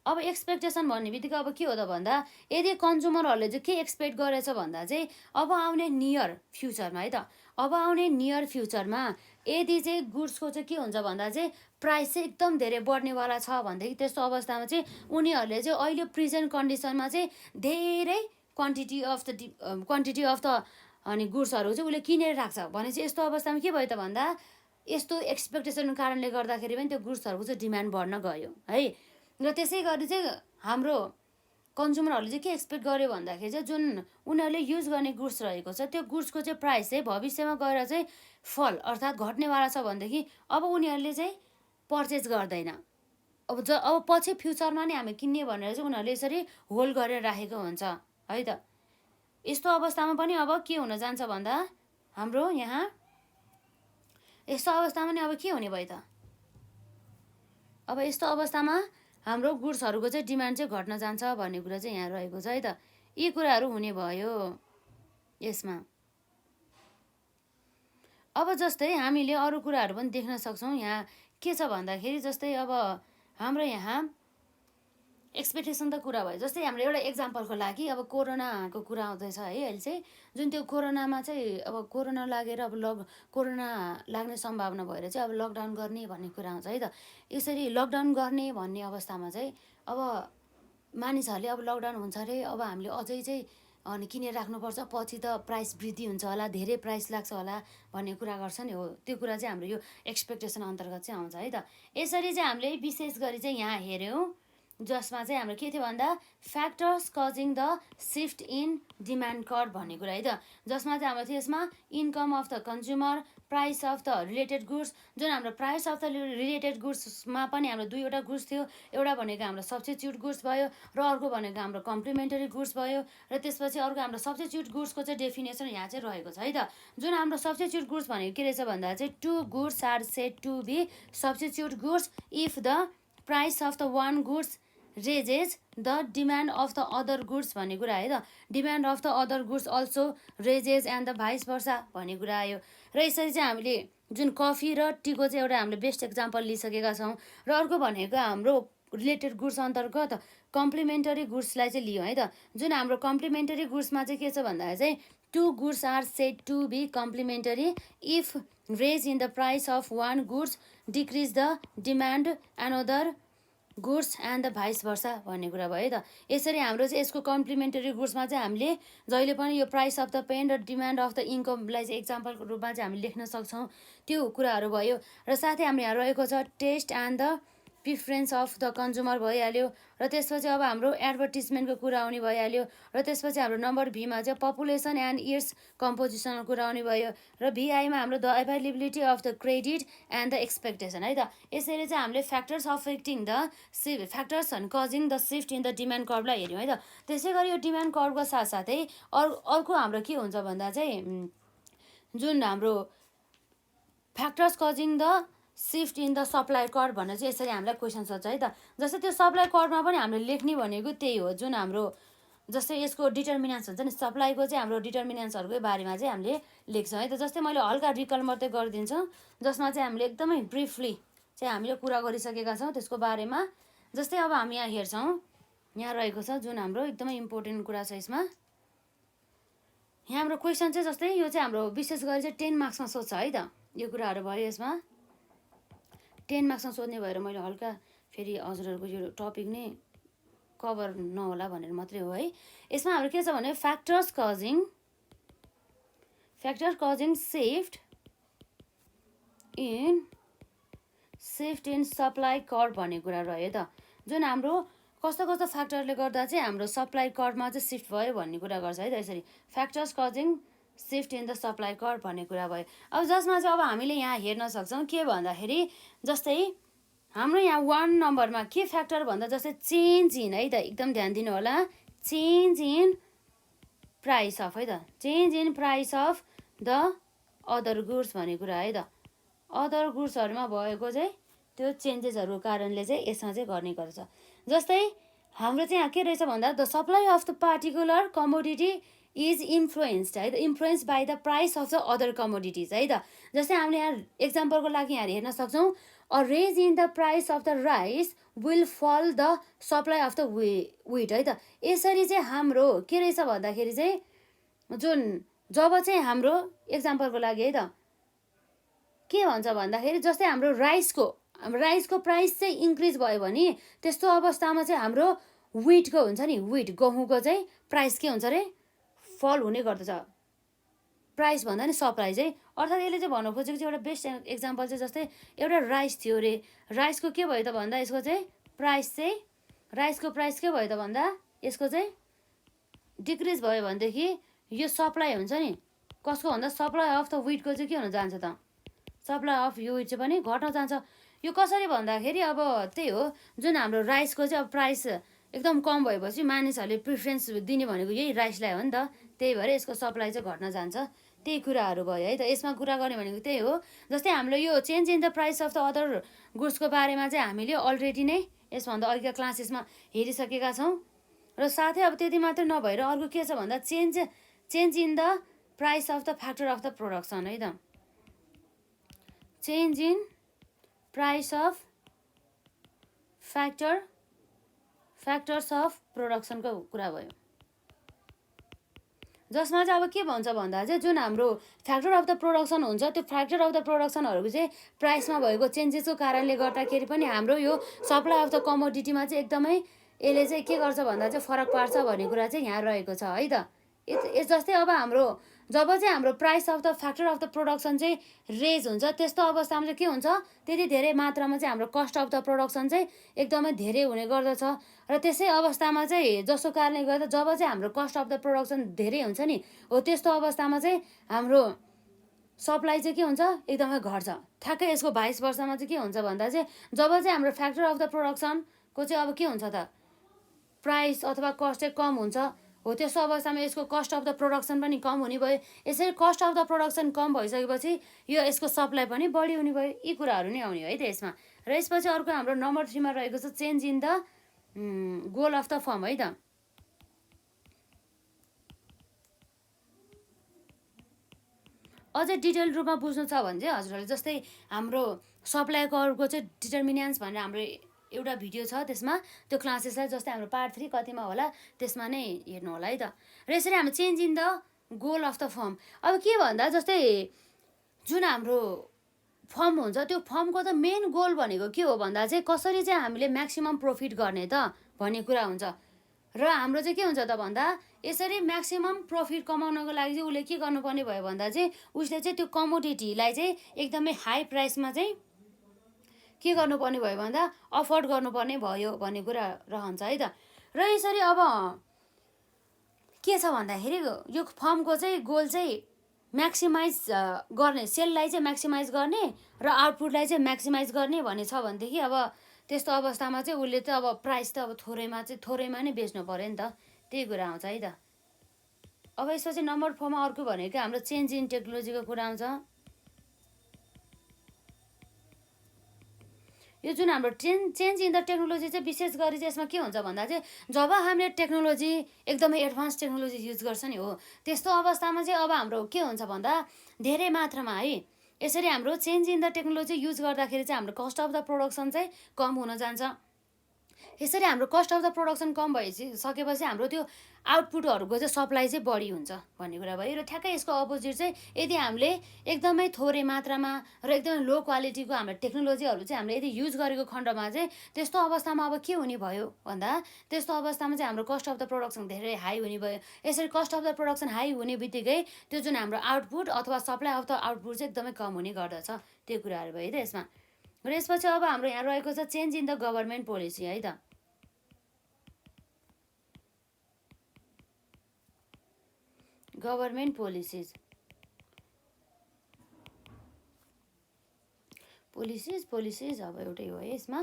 S1: अब एक्सपेक्टेसन भन्ने बित्तिकै अब के हो त भन्दा यदि कन्ज्युमरहरूले चाहिँ के एक्सपेक्ट गरेछ भन्दा चाहिँ अब आउने नियर फ्युचरमा है त, अब आउने नियर फ्युचरमा यदि चाहिँ गुड्सको चाहिँ के हुन्छ भन्दा चाहिँ प्राइस चाहिँ एकदम धेरै बढ्नेवाला छ भनेदेखि त्यस्तो अवस्थामा चाहिँ उनीहरूले चाहिँ अहिले प्रेजेन्ट कन्डिसनमा चाहिँ धेरै क्वान्टिटी अफ द अनि गुड्सहरू चाहिँ उसले किनेर राख्छ भने चाहिँ यस्तो अवस्थामा के भयो त भन्दा यस्तो एक्सपेक्टेसनको कारणले गर्दाखेरि पनि त्यो गुड्सहरूको चाहिँ डिमान्ड बढ्न गयो है। र त्यसै गरी चाहिँ हाम्रो कन्ज्युमरहरूले चाहिँ के एक्सपेक्ट गर्यो भन्दाखेरि चाहिँ जुन उनीहरूले युज गर्ने गुड्स रहेको छ त्यो गुड्सको चाहिँ प्राइस चाहिँ भविष्यमा गएर चाहिँ फल अर्थात् घट्नेवाला छ भनेदेखि अब उनीहरूले चाहिँ पर्चेज गर्दैन। अब पछि फ्युचरमा नै हामी किन्ने भनेर चाहिँ उनीहरूले यसरी होल्ड गरेर राखेको हुन्छ है त। यस्तो अवस्थामा पनि अब के हुन जान्छ भन्दा हाम्रो यहाँ यस्तो अवस्थामा नि अब के हुने भयो त, अब यस्तो अवस्थामा हाम्रो गुड्सहरूको चाहिँ डिमान्ड चाहिँ घट्न जान्छ भन्ने कुरा चाहिँ यहाँ रहेको छ है त। यी कुराहरू हुने भयो यसमा। अब जस्तै हामीले अरू कुराहरू पनि देख्न सक्छौँ यहाँ के छ भन्दाखेरि जस्तै अब हाम्रो यहाँ एक्सपेक्टेसन त कुरा भयो। जस्तै हाम्रो एउटा एक्जाम्पलको लागि अब कोरोनाको कुरा आउँदैछ है अहिले चाहिँ, जुन त्यो कोरोनामा चाहिँ अब कोरोना लागेर अब कोरोना लाग्ने सम्भावना भएर चाहिँ अब लकडाउन गर्ने भन्ने कुरा आउँछ है त। यसरी लकडाउन गर्ने भन्ने अवस्थामा चाहिँ अब मानिसहरूले अब लकडाउन हुन्छ अरे अब हामीले अझै चाहिँ अनि किनेर राख्नुपर्छ, पछि त प्राइस वृद्धि हुन्छ होला, धेरै प्राइस लाग्छ होला भन्ने कुरा गर्छ नि हो। त्यो कुरा चाहिँ हाम्रो यो एक्सपेक्टेसन अन्तर्गत चाहिँ आउँछ है त। यसरी चाहिँ हामीले विशेष गरी चाहिँ यहाँ हेऱ्यौँ जसमा चाहिँ हाम्रो के थियो भन्दा factors causing the shift in demand curve भन्ने कुरा है त। जसमा चाहिँ हाम्रो थियो यसमा income of the consumer, price of the related goods. जुन हाम्रो प्राइस अफ द रिलेटेड गुड्समा पनि हाम्रो दुईवटा गुड्स थियो, एउटा भनेको हाम्रो सब्स्टिट्युट गुड्स भयो र अर्को भनेको हाम्रो कम्प्लिमेन्टरी गुड्स भयो। र त्यसपछि अर्को हाम्रो सब्स्टिट्युट गुड्सको चाहिँ डेफिनेसन यहाँ चाहिँ रहेको छ है त। जुन हाम्रो सब्स्टिट्युट गुड्स भनेको के रहेछ भन्दा चाहिँ two goods are said to be substitute goods if the price of the one goods raises the demand of the other goods भन्ने कुरा है त। Demand of the other goods also raises and the vice versa भन्ने कुरा आयो। र यसरी चाहिँ हामीले जुन कफी र टीको चाहिँ एउटा हामीले बेस्ट एक्जाम्पल लिइसकेका छौँ। र अर्को भनेको हाम्रो रिलेटेड गुड्स अन्तर्गत कम्प्लिमेन्टरी गुड्सलाई चाहिँ लियो है त। जुन हाम्रो कम्प्लिमेन्टरी गुड्समा चाहिँ के छ भन्दाखेरि चाहिँ two goods are said to be complementary if raise in the price of one goods decrease the demand another goods and the vice versa भन्ने कुरा भयो है त। यसरी हाम्रो चाहिँ यसको कम्प्लिमेन्टरी गुड्समा चाहिँ हामीले जहिले पनि यो प्राइस अफ द पेन र डिमान्ड अफ द इन्कमलाई चाहिँ एक्जाम्पलको रूपमा चाहिँ हामीले लेख्न सक्छौँ, त्यो कुराहरू भयो। र साथै हाम्रो यहाँ रहेको छ taste and the preference of the consumer भइहाल्यो। र त्यसपछि अब हाम्रो एडभर्टिजमेन्टको कुरा आउने भइहाल्यो। र त्यसपछि हाम्रो नम्बर भीमा चाहिँ पपुलेसन एन्ड इयर्स कम्पोजिसनको कुरा आउने भयो। र भिआईमा हाम्रो the availability of the credit and the expectation है त। यसरी चाहिँ हामीले factors affecting the factors and causing the shift in the demand कर्भलाई हेऱ्यौँ है त। त्यसै गरी यो डिमान्ड कर्भको साथसाथै अर्को हाम्रो के हुन्छ भन्दा चाहिँ जुन हाम्रो factors causing the shift in the supply curve भनेर चाहिँ यसरी हामीलाई क्वेसन सोध्छ है त। जस्तै त्यो सप्लाई कर्भमा पनि हामीले लेख्ने भनेको त्यही हो। जुन हाम्रो जस्तै यसको डिटर्मिनेन्ट्स हुन्छ नि, सप्लाईको चाहिँ हाम्रो डिटर्मिनेन्ट्सहरूकै बारेमा चाहिँ हामीले लेख्छौँ है त। जस्तै मैले हल्का रिकल मात्रै गरिदिन्छु, जसमा चाहिँ हामीले एकदमै ब्रिफली चाहिँ हामीले कुरा गरिसकेका छौँ त्यसको बारेमा। जस्तै अब हामी यहाँ हेर्छौँ, यहाँ रहेको छ जुन हाम्रो एकदमै इम्पोर्टेन्ट कुरा छ यसमा। यहाँ हाम्रो क्वेसन चाहिँ जस्तै यो चाहिँ हाम्रो विशेष गरी चाहिँ 10 मार्क्समा सोध्छ है त। यो कुराहरू भयो यसमा 10 मार्क्समा सोध्ने भएर मैले हल्का फेरि हजुरहरूको यो टपिक नै कभर नहोला भनेर मात्रै हो है। यसमा हाम्रो के छ भने factors causing shift in supply curve भन्ने कुरा रह्यो त, जुन हाम्रो कस्तो कस्तो फ्याक्टरले गर्दा चाहिँ हाम्रो सप्लाई कर्भमा चाहिँ सिफ्ट भयो भन्ने कुरा गर्छ है त। यसरी factors causing shift in the supply curve भन्ने कुरा भयो। अब जसमा चाहिँ अब हामीले यहाँ हेर्न सक्छौँ के भन्दाखेरि जस्तै हाम्रो यहाँ 1 नम्बरमा के फ्याक्टर भन्दा जस्तै चेन्ज इन है त, एकदम ध्यान दिनु होला, चेन्ज इन प्राइस अफ है त, change in price of the other goods भन्ने कुरा है त। अदर गुड्सहरूमा भएको चाहिँ त्यो चेन्जेसहरूको कारणले चाहिँ यसमा चाहिँ गर्ने गर्छ। जस्तै हाम्रो चाहिँ यहाँ के रहेछ भन्दा the supply of the particular commodity is influenced है त, influence by the price of the other commodities है त। जस्तै हामीले यहाँ एक्जाम्पलको लागि यहाँ हेर्न सक्छौँ, a raise in the price of the rice will fall the supply of the wheat है त। यसरी चाहिँ हाम्रो के रहेछ भन्दाखेरि चाहिँ जुन जब चाहिँ हाम्रो एक्जाम्पलको लागि है त के भन्छ भन्दाखेरि जस्तै हाम्रो राइसको प्राइस चाहिँ इन्क्रिज भयो भने त्यस्तो अवस्थामा चाहिँ हाम्रो विटको हुन्छ नि, विट गहुँको चाहिँ प्राइस के हुन्छ अरे फल हुने गर्दछ, प्राइस भन्दा नि सप्लाई चाहिँ। अर्थात् यसले चाहिँ भन्नु खोजेको चाहिँ एउटा बेस्ट एक्जाम्पल चाहिँ जस्तै एउटा राइस थियो अरे, राइसको के भयो त भन्दा यसको चाहिँ प्राइस चाहिँ राइसको प्राइस के भयो त भन्दा यसको चाहिँ डिक्रिज भयो भनेदेखि यो सप्लाई हुन्छ नि कसको भन्दा सप्लाई अफ द विटको चाहिँ के हुन जान्छ त, सप्लाई अफ यो विट चाहिँ पनि घट्न जान्छ। यो कसरी भन्दाखेरि अब त्यही हो, जुन हाम्रो राइसको चाहिँ अब प्राइस एकदम कम भएपछि मानिसहरूले प्रिफरेन्स दिने भनेको यही राइसलाई हो नि त, त्यही भएर यसको सप्लाई चाहिँ घट्न जान्छ। त्यही कुराहरू भयो है त। यसमा कुरा गर्ने भनेको त्यही हो। जस्तै हाम्रो यो change in the price of the other गुड्सको बारेमा चाहिँ हामीले अलरेडी नै यसभन्दा अघिका क्लासेसमा हेरिसकेका छौँ। र साथै अब त्यति मात्रै नभएर अर्को के छ भन्दा change in the price of the factor of the production है त, change in price of factors of प्रोडक्सनको कुरा भयो। जसमा चाहिँ अब के भन्छ भन्दा चाहिँ जुन हाम्रो फ्याक्टर अफ द प्रोडक्सन हुन्छ त्यो फ्याक्टर अफ द प्रोडक्सनहरूको चाहिँ प्राइसमा भएको चेन्जेसको कारणले गर्दाखेरि पनि हाम्रो यो सप्लाई अफ द कमोडिटीमा चाहिँ एकदमै यसले चाहिँ के गर्छ भन्दा चाहिँ फरक पार्छ भन्ने कुरा चाहिँ यहाँ रहेको छ है त। जस्तै अब हाम्रो जब चाहिँ हाम्रो price of the factor of the production चाहिँ रेज हुन्छ त्यस्तो अवस्थामा चाहिँ के हुन्छ, त्यति धेरै मात्रामा चाहिँ हाम्रो कस्ट अफ द प्रोडक्सन चाहिँ एकदमै धेरै हुने गर्दछ। र त्यसै अवस्थामा चाहिँ जसको कारणले गर्दा जब चाहिँ हाम्रो कस्ट अफ द प्रोडक्सन धेरै हुन्छ नि हो त्यस्तो अवस्थामा चाहिँ हाम्रो सप्लाई चाहिँ के हुन्छ एकदमै घट्छ। ठ्याक्कै यसको 22 वर्षमा चाहिँ के हुन्छ भन्दा चाहिँ जब चाहिँ हाम्रो फ्याक्टर अफ द प्रोडक्सनको चाहिँ अब के हुन्छ त प्राइस अथवा कस्ट चाहिँ कम हुन्छ हो त्यस्तो अवस्थामा यसको कस्ट अफ द प्रोडक्सन पनि कम हुने भयो। यसरी कस्ट अफ द प्रोडक्सन कम भइसकेपछि यो यसको सप्लाई पनि बढी हुने भयो। यी कुराहरू नै आउने है त यसमा। र यसपछि अर्को हाम्रो नम्बर 3 मा रहेको छ change in the goal of the form है त। अझै डिटेल रूपमा बुझ्नु छ भने चाहिँ हजुरहरूले जस्तै हाम्रो सप्लाई कर्भको चाहिँ डिटर्मिनेन्ट्स भनेर हाम्रो एउटा भिडियो छ, त्यसमा त्यो क्लासेसलाई जस्तै हाम्रो पार्ट 3 कतिमा होला त्यसमा नै हेर्नु होला है त। र यसरी हाम्रो change in the goal of the form, अब के भन्दा जस्तै जुन हाम्रो फर्म हुन्छ त्यो फर्मको त मेन गोल भनेको के हो भन्दा चाहिँ कसरी चाहिँ हामीले म्याक्सिमम प्रफिट गर्ने त भन्ने कुरा हुन्छ। र हाम्रो चाहिँ के हुन्छ त भन्दा यसरी म्याक्सिमम प्रफिट कमाउनको लागि चाहिँ उसले के गर्नुपर्ने भयो भन्दा चाहिँ उसले चाहिँ त्यो कमोडिटीलाई चाहिँ एकदमै हाई प्राइसमा चाहिँ के गर्नुपर्ने भयो भन्दा अफोर्ड गर्नुपर्ने भयो भन्ने कुरा रहन्छ है त। र यसरी अब के छ भन्दाखेरि यो फर्मको चाहिँ गोल चाहिँ म्याक्सिमाइज गर्ने, सेललाई चाहिँ म्याक्सिमाइज गर्ने र आउटपुटलाई चाहिँ म्याक्सिमाइज गर्ने भन्ने छ भनेदेखि अब त्यस्तो अवस्थामा चाहिँ उसले त अब प्राइस त अब थोरैमा नै बेच्नु पऱ्यो नि त, त्यही कुरा आउँछ है त। अब यसपछि नम्बर 4 मा अर्को भनेको हाम्रो चेन्ज इन टेक्नोलोजीको कुरा आउँछ। यो जुन हाम्रो चेन्ज इन द टेक्नोलोजी चाहिँ विशेष गरी चाहिँ यसमा के हुन्छ भन्दा चाहिँ जब हामीले टेक्नोलोजी एकदमै एडभान्स टेक्नोलोजी युज गर्छ नि हो त्यस्तो अवस्थामा चाहिँ अब हाम्रो के हुन्छ भन्दा धेरै मात्रामा है यसरी हाम्रो change in the technology use गर्दाखेरि चाहिँ हाम्रो कस्ट अफ द प्रोडक्सन चाहिँ कम हुन जान्छ। यसरी हाम्रो कस्ट अफ द प्रोडक्सन कम भइसकेपछि हाम्रो त्यो आउटपुटहरूको चाहिँ सप्लाई चाहिँ बढी हुन्छ भन्ने कुरा भयो। र ठ्याक्कै यसको अपोजिट चाहिँ यदि हामीले एकदमै थोरै मात्रामा र एकदमै लो क्वालिटीको हाम्रो टेक्नोलोजीहरू चाहिँ हामीले यदि युज गरेको खण्डमा चाहिँ त्यस्तो अवस्थामा अब के हुने भयो भन्दा त्यस्तो अवस्थामा चाहिँ हाम्रो कस्ट अफ द प्रोडक्सन धेरै हाई हुने भयो। यसरी cost of the production high हुने बित्तिकै त्यो जुन हाम्रो आउटपुट अथवा सप्लाई अफ द आउटपुट चाहिँ एकदमै कम हुने गर्दछ। त्यो कुराहरू भयो त यसमा। र यसपछि अब हाम्रो यहाँ रहेको छ change in the government policy है त। गभर्मेन्ट पोलिसिज अब एउटै हो है यसमा।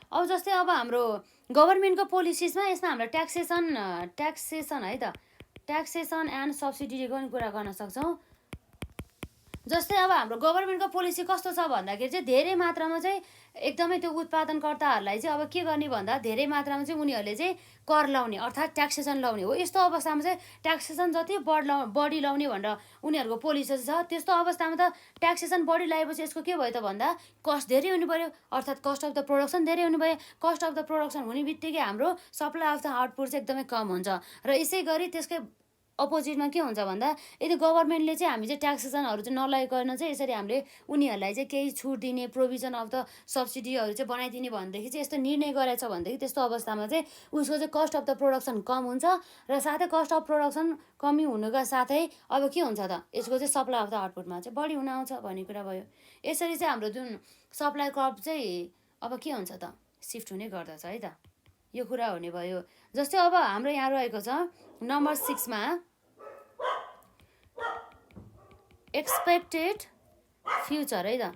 S1: अब जस्तै अब हाम्रो गभर्मेन्टको पोलिसिजमा यसमा हाम्रो ट्याक्सेसन है त, ट्याक्सेसन एन्ड सब्सिडीको पनि कुरा गर्न सक्छौँ। जस्तै अब हाम्रो गभर्मेन्टको पोलिसी कस्तो छ भन्दाखेरि चाहिँ धेरै मात्रामा चाहिँ एकदमै त्यो उत्पादनकर्ताहरूलाई चाहिँ अब के गर्ने भन्दा धेरै मात्रामा चाहिँ उनीहरूले चाहिँ कर लाउने अर्थात् ट्याक्सेसन लाउने हो। यस्तो अवस्थामा चाहिँ ट्याक्सेसन जति बढी लाउने भनेर उनीहरूको पोलिसी छ। त्यस्तो अवस्थामा त ट्याक्सेसन बढी लगाएपछि यसको के भयो त भन्दा कस्ट धेरै हुनु पऱ्यो, अर्थात् कस्ट अफ द प्रोडक्सन धेरै हुनु भयो। कस्ट अफ द प्रोडक्सन हुने बित्तिकै हाम्रो सप्लाई अफ द आउटपुट चाहिँ एकदमै कम हुन्छ। र यसै गरी त्यसकै अपोजिटमा के हुन्छ भन्दा यदि गभर्मेन्टले चाहिँ हामी चाहिँ ट्याक्सेसनहरू चाहिँ नलाइकन चाहिँ यसरी हामीले उनीहरूलाई चाहिँ केही छुट दिने प्रोभिजन अफ द सब्सिडीहरू चाहिँ बनाइदिने भनेदेखि चाहिँ यस्तो निर्णय गरेछ भनेदेखि त्यस्तो अवस्थामा चाहिँ उसको चाहिँ कस्ट अफ द प्रोडक्सन कम हुन्छ। र साथै कस्ट अफ प्रोडक्सन कमी हुनुका साथै अब के हुन्छ त यसको चाहिँ सप्लाई अफ द आउटपुटमा चाहिँ बढी हुन आउँछ भन्ने कुरा भयो। यसरी चाहिँ हाम्रो जुन सप्लाई कर्भ चाहिँ अब के हुन्छ त सिफ्ट हुने गर्दछ है त। यो कुरा हुने भयो। जस्तै अब हाम्रो यहाँ रहेको छ नम्बर 6 मा एक्सपेक्टेड फ्युचर है त।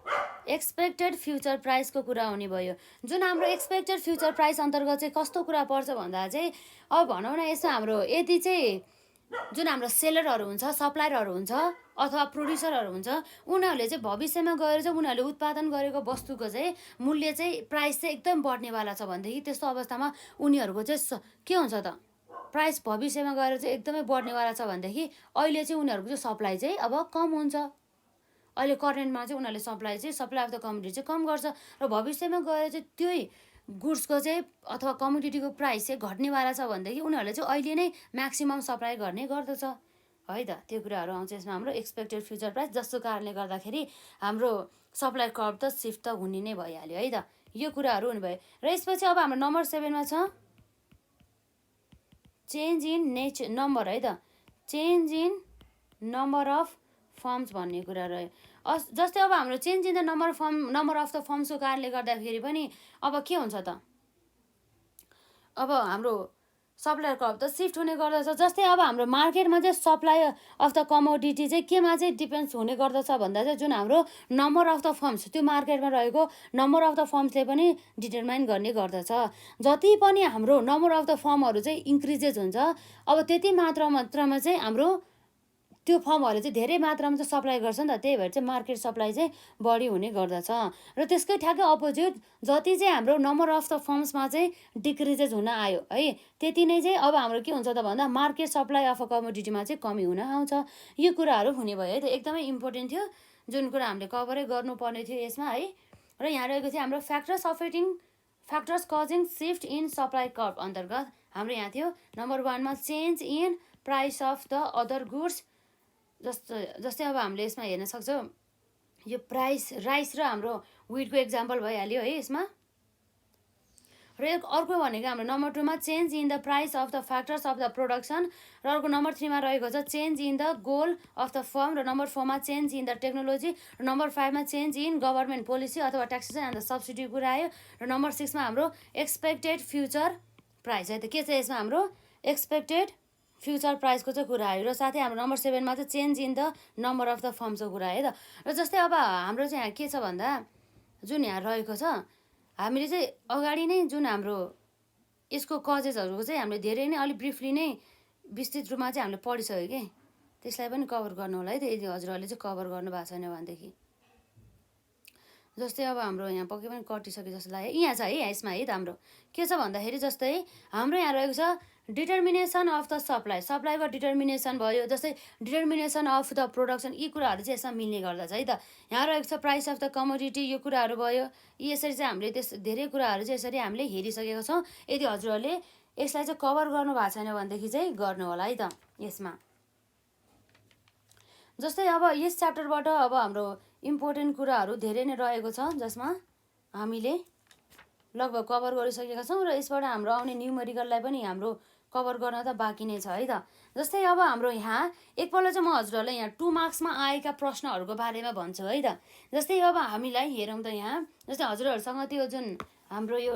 S1: एक्सपेक्टेड फ्युचर प्राइसको कुरा हुने भयो। जुन हाम्रो एक्सपेक्टेड फ्युचर प्राइस अन्तर्गत चाहिँ कस्तो कुरा पर्छ भन्दा चाहिँ अब भनौँ न यसमा हाम्रो यदि चाहिँ जुन हाम्रो सेलरहरू हुन्छ, सप्लायरहरू हुन्छ अथवा प्रोड्युसरहरू हुन्छ, उनीहरूले चाहिँ भविष्यमा गएर चाहिँ उनीहरूले उत्पादन गरेको वस्तुको चाहिँ मूल्य चाहिँ प्राइस चाहिँ एकदम बढ्नेवाला छ भनेदेखि त्यस्तो अवस्थामा उनीहरूको चाहिँ के हुन्छ त प्राइस भविष्यमा गएर चाहिँ एकदमै बढ्नेवाला छ भनेदेखि अहिले चाहिँ उनीहरूको चाहिँ सप्लाई चाहिँ अब कम हुन्छ। अहिले करेन्टमा चाहिँ उनीहरूले सप्लाई अफ द कमोडिटी चाहिँ कम गर्छ र भविष्यमा गएर चाहिँ त्यही गुड्सको चाहिँ अथवा कमोडिटीको प्राइस चाहिँ घट्नेवाला छ भनेदेखि उनीहरूले चाहिँ अहिले नै म्याक्सिमम सप्लाई गर्ने गर्दछ है त। त्यो कुराहरू आउँछ यसमा हाम्रो एक्सपेक्टेड फ्युचर प्राइस, जसको कारणले गर्दाखेरि हाम्रो सप्लाई कर्भ त सिफ्ट त हुने नै भइहाल्यो है त। यो कुराहरू हुनुभयो। र यसपछि अब हाम्रो नम्बर 7 मा छ चेन्ज इन नम्बर है त। Change in number of firms भन्ने कुरा रह्यो। जस्तै अब हाम्रो change in the number of the फर्म्सको कारणले गर्दाखेरि पनि अब के हुन्छ त अब हाम्रो सप्लायर कर्भ त सिफ्ट हुने गर्दछ। जस्तै अब हाम्रो मार्केटमा चाहिँ सप्लाई अफ द कमोडिटी चाहिँ केमा चाहिँ डिपेन्ड्स हुने गर्दछ भन्दा चाहिँ जुन हाम्रो नम्बर अफ द फर्म्स त्यो मार्केटमा रहेको नम्बर अफ द फर्म्सले पनि डिटरमाइन गर्ने गर्दछ। जति पनि हाम्रो नम्बर अफ द फर्महरू चाहिँ इन्क्रिजेस हुन्छ अब त्यति मात्रामा चाहिँ हाम्रो त्यो फर्महरूले चाहिँ धेरै मात्रामा चाहिँ सप्लाई गर्छ नि त, त्यही भएर चाहिँ मार्केट सप्लाई चाहिँ बढी हुने गर्दछ। र त्यसकै ठ्याक्कै अपोजिट जति चाहिँ हाम्रो नम्बर अफ द फर्म्समा चाहिँ डिक्रिजेस हुन आयो है त्यति नै चाहिँ अब हाम्रो के हुन्छ त भन्दा मार्केट सप्लाई अफ अ कमोडिटीमा चाहिँ कमी हुन आउँछ। यो कुराहरू हुने भयो है त। एकदमै इम्पोर्टेन्ट थियो जुन कुरा हामीले कभरै गर्नुपर्ने थियो यसमा है। र यहाँ रहेको थियो हाम्रो factors causing shift in supply curve अन्तर्गत हाम्रो यहाँ थियो नम्बर 1 मा change in price of the other goods. जस्तै अब हामीले यसमा हेर्न सक्छौँ यो राइस र हाम्रो विटको एक्जाम्पल भइहाल्यो है यसमा। र अर्को भनेको हाम्रो नम्बर 2 मा change in the price of the factors of the production. र अर्को नम्बर 3 मा रहेको छ change in the goal of the form. र नम्बर 4 मा चेन्ज इन द टेक्नोलोजी। र नम्बर 5 मा चेन्ज इन गभर्मेन्ट पोलिसी अथवा ट्याक्सेसन एन्ड द सब्सिडी कुरा आयो। र नम्बर 6 मा हाम्रो एक्सपेक्टेड फ्युचर प्राइस है त। के छ यसमा हाम्रो एक्सपेक्टेड फ्युचर प्राइसको चाहिँ कुरा आयो। र साथै हाम्रो नम्बर 7 मा चाहिँ change in the number of the फर्म्सको कुरा है त। र जस्तै अब हाम्रो चाहिँ यहाँ के छ भन्दा जुन यहाँ रहेको छ हामीले चाहिँ अगाडि नै जुन हाम्रो यसको कजेसहरूको चाहिँ हामीले धेरै नै अलिक ब्रिफली नै विस्तृत रूपमा चाहिँ हामीले पढिसक्यो कि त्यसलाई पनि कभर गर्नु होला है त यदि हजुरहरूले चाहिँ कभर गर्नु भएको छैन भनेदेखि। जस्तै अब हाम्रो यहाँ पक्कै पनि कटिसक्यो जस्तो लाग्यो। यहाँ छ है यसमा है त हाम्रो के छ भन्दाखेरि जस्तै हाम्रो यहाँ रहेको छ डिटर्मिनेसन अफ द सप्लाई, सप्लाईको डिटर्मिनेसन भयो, जस्तै डिटर्मिनेसन अफ द प्रोडक्सन, यी कुराहरू चाहिँ यसमा मिल्ने गर्दछ है त। यहाँ रहेको छ प्राइस अफ द कमोडिटी, यो कुराहरू भयो। यसरी चाहिँ हामीले धेरै कुराहरू चाहिँ यसरी हामीले हेरिसकेका छौँ। यदि हजुरहरूले यसलाई चाहिँ कभर गर्नु भएको छैन भनेदेखि चाहिँ गर्नु होला है त। यसमा जस्तै अब यस च्याप्टरबाट अब हाम्रो इम्पोर्टेन्ट कुराहरू धेरै नै रहेको छ, जसमा हामीले लगभग कभर गरिसकेका छौँ र यसबाट हाम्रो आउने न्युमेरिकललाई पनि हाम्रो कभर गर्न त बाँकी नै छ है त। जस्तै अब हाम्रो यहाँ एकपल्ट चाहिँ म हजुरहरूलाई यहाँ 2 मार्क्समा आएका प्रश्नहरूको बारेमा भन्छु है त। जस्तै अब हामीलाई हेरौँ त यहाँ, जस्तै हजुरहरूसँग त्यो जुन हाम्रो यो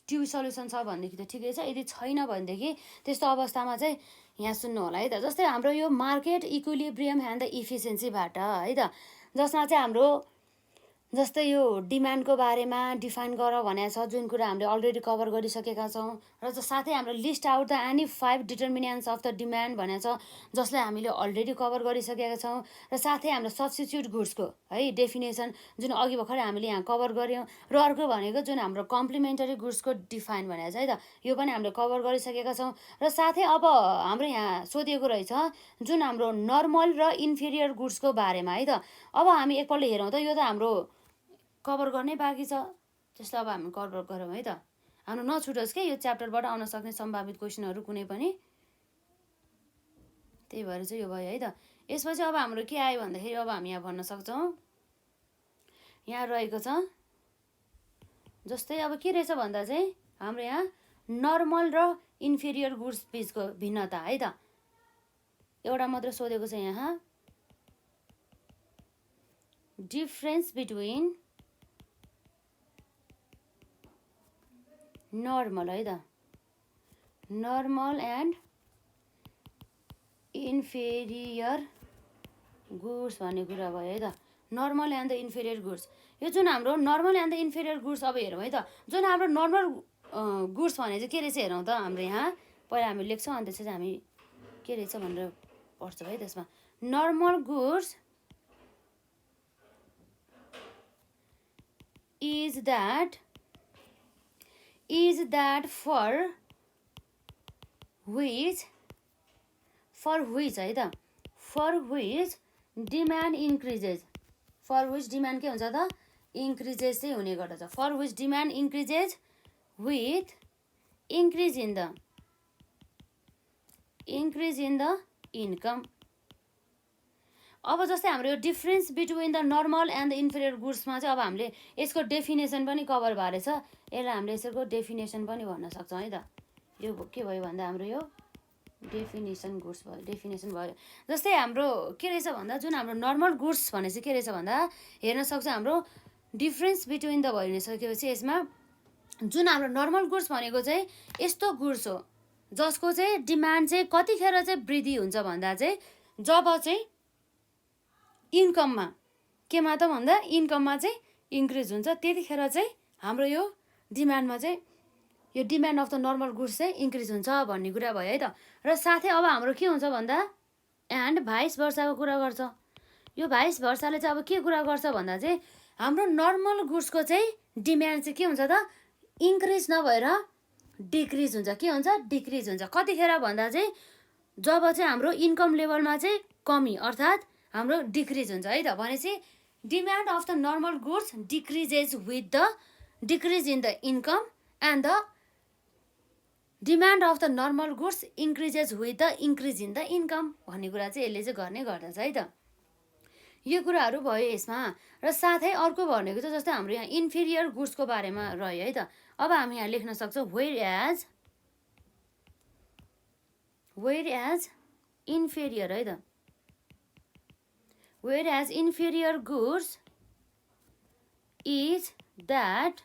S1: ट्यु सल्युसन छ भनेदेखि त ठिकै छ, यदि छैन भनेदेखि त्यस्तो अवस्थामा चाहिँ यहाँ सुन्नु होला है त। जस्तै हाम्रो यो मार्केट इक्विलिब्रियम एन्ड द इफिसियन्सीबाट है त, जसमा चाहिँ हाम्रो जस्तै यो डिमान्डको बारेमा डिफाइन गर भनेको छ, जुन कुरा हामीले अलरेडी कभर गरिसकेका छौँ। र साथै हाम्रो list out the any 5 determinants of the demand भनेको छ, जसलाई हामीले अलरेडी कभर गरिसकेका छौँ। र साथै हाम्रो सब्स्टिट्युट गुड्सको है डेफिनेसन, जुन अघि भर्खरै हामीले यहाँ कभर गऱ्यौँ। र अर्को भनेको जुन हाम्रो कम्प्लिमेन्टरी गुड्सको डिफाइन भनेको छ है त, यो पनि हामीले कभर गरिसकेका छौँ। र साथै अब हाम्रो यहाँ सोधिएको रहेछ जुन हाम्रो नर्मल र इन्फेरियर गुड्सको बारेमा है त। अब हामी एकपल्ट हेरौँ त, यो त हाम्रो कभर गर्नै बाँकी छ, त्यसलाई अब हामी कभर गरौँ है त। हाम्रो नछुटोस् के यो च्याप्टरबाट आउन सक्ने सम्भावित क्वेसनहरू कुनै पनि, त्यही भएर चाहिँ यो भयो है त। यसपछि अब हाम्रो के आयो भन्दाखेरि अब हामी यहाँ भन्न सक्छौँ, यहाँ रहेको छ जस्तै अब के रहेछ भन्दा चाहिँ हाम्रो यहाँ नर्मल र इन्फेरियर गुड्स बिचको भिन्नता है त। एउटा मात्र सोधेको छ यहाँ, डिफरेन्स बिट्विन नर्मल है त, नर्मल एन्ड इन्फेरियर गुड्स भन्ने कुरा भयो है त। Normal and the inferior goods, यो जुन हाम्रो normal and the inferior goods अब हेरौँ है त। जुन हाम्रो नर्मल गुड्स भने चाहिँ के रहेछ हेरौँ त। हाम्रो यहाँ पहिला हामी लेख्छौँ अनि त्यसपछि हामी के रहेछ भनेर पढ्छौँ है त्यसमा। Normal goods is that for which है त, for which demand increases, for which demand के हुन्छ त, increases चाहिँ हुने गर्दछ। for which demand increases with increase in the income। अब जस्तै हाम्रो यो difference between the normal and the inferior गुड्समा चाहिँ अब हामीले यसको डेफिनेसन पनि कभर भएर छ, यसलाई हामीले यसको डेफिनेसन पनि भन्न सक्छौँ है त। यो के भयो भन्दा हाम्रो यो डेफिनेसन गुड्स भयो, डेफिनेसन भयो। जस्तै हाम्रो के रहेछ भन्दा जुन हाम्रो नर्मल गुड्स भने चाहिँ के रहेछ भन्दा हेर्न सक्छ, हाम्रो डिफरेन्स बिट्विन द भइसकेपछि यसमा जुन हाम्रो नर्मल गुड्स भनेको चाहिँ यस्तो गुड्स हो जसको चाहिँ डिमान्ड चाहिँ कतिखेर चाहिँ वृद्धि हुन्छ भन्दा चाहिँ जब चाहिँ इन्कममा, केमा त भन्दा इन्कममा चाहिँ इन्क्रिज हुन्छ, त्यतिखेर चाहिँ हाम्रो यो डिमान्डमा चाहिँ यो demand of the normal goods चाहिँ इन्क्रिज हुन्छ भन्ने कुरा भयो है त। र साथै अब हाम्रो के हुन्छ भन्दा एन्ड भाइस वर्साको कुरा गर्छ। यो भाइस वर्साले चाहिँ अब के कुरा गर्छ भन्दा चाहिँ हाम्रो नर्मल गुड्सको चाहिँ डिमान्ड चाहिँ के हुन्छ त, इन्क्रिज नभएर डिक्रिज हुन्छ। के हुन्छ, डिक्रिज हुन्छ। कतिखेर भन्दा चाहिँ जब चाहिँ हाम्रो इन्कम लेभलमा चाहिँ कमी अर्थात् हाम्रो डिक्रिज हुन्छ है त। भनेपछि demand of the normal goods decreases with the decrease in the income and the demand of the normal goods increases with the increase in the income भन्ने कुरा चाहिँ यसले चाहिँ गर्ने गर्दछ है त। यो कुराहरू भयो यसमा। र साथै अर्को भनेको चाहिँ जस्तै हाम्रो यहाँ इन्फेरियर गुड्सको बारेमा रह्यो है त। अब हामी यहाँ लेख्न सक्छौँ वेयर एज इन्फेरियर है त। Whereas inferior goods is that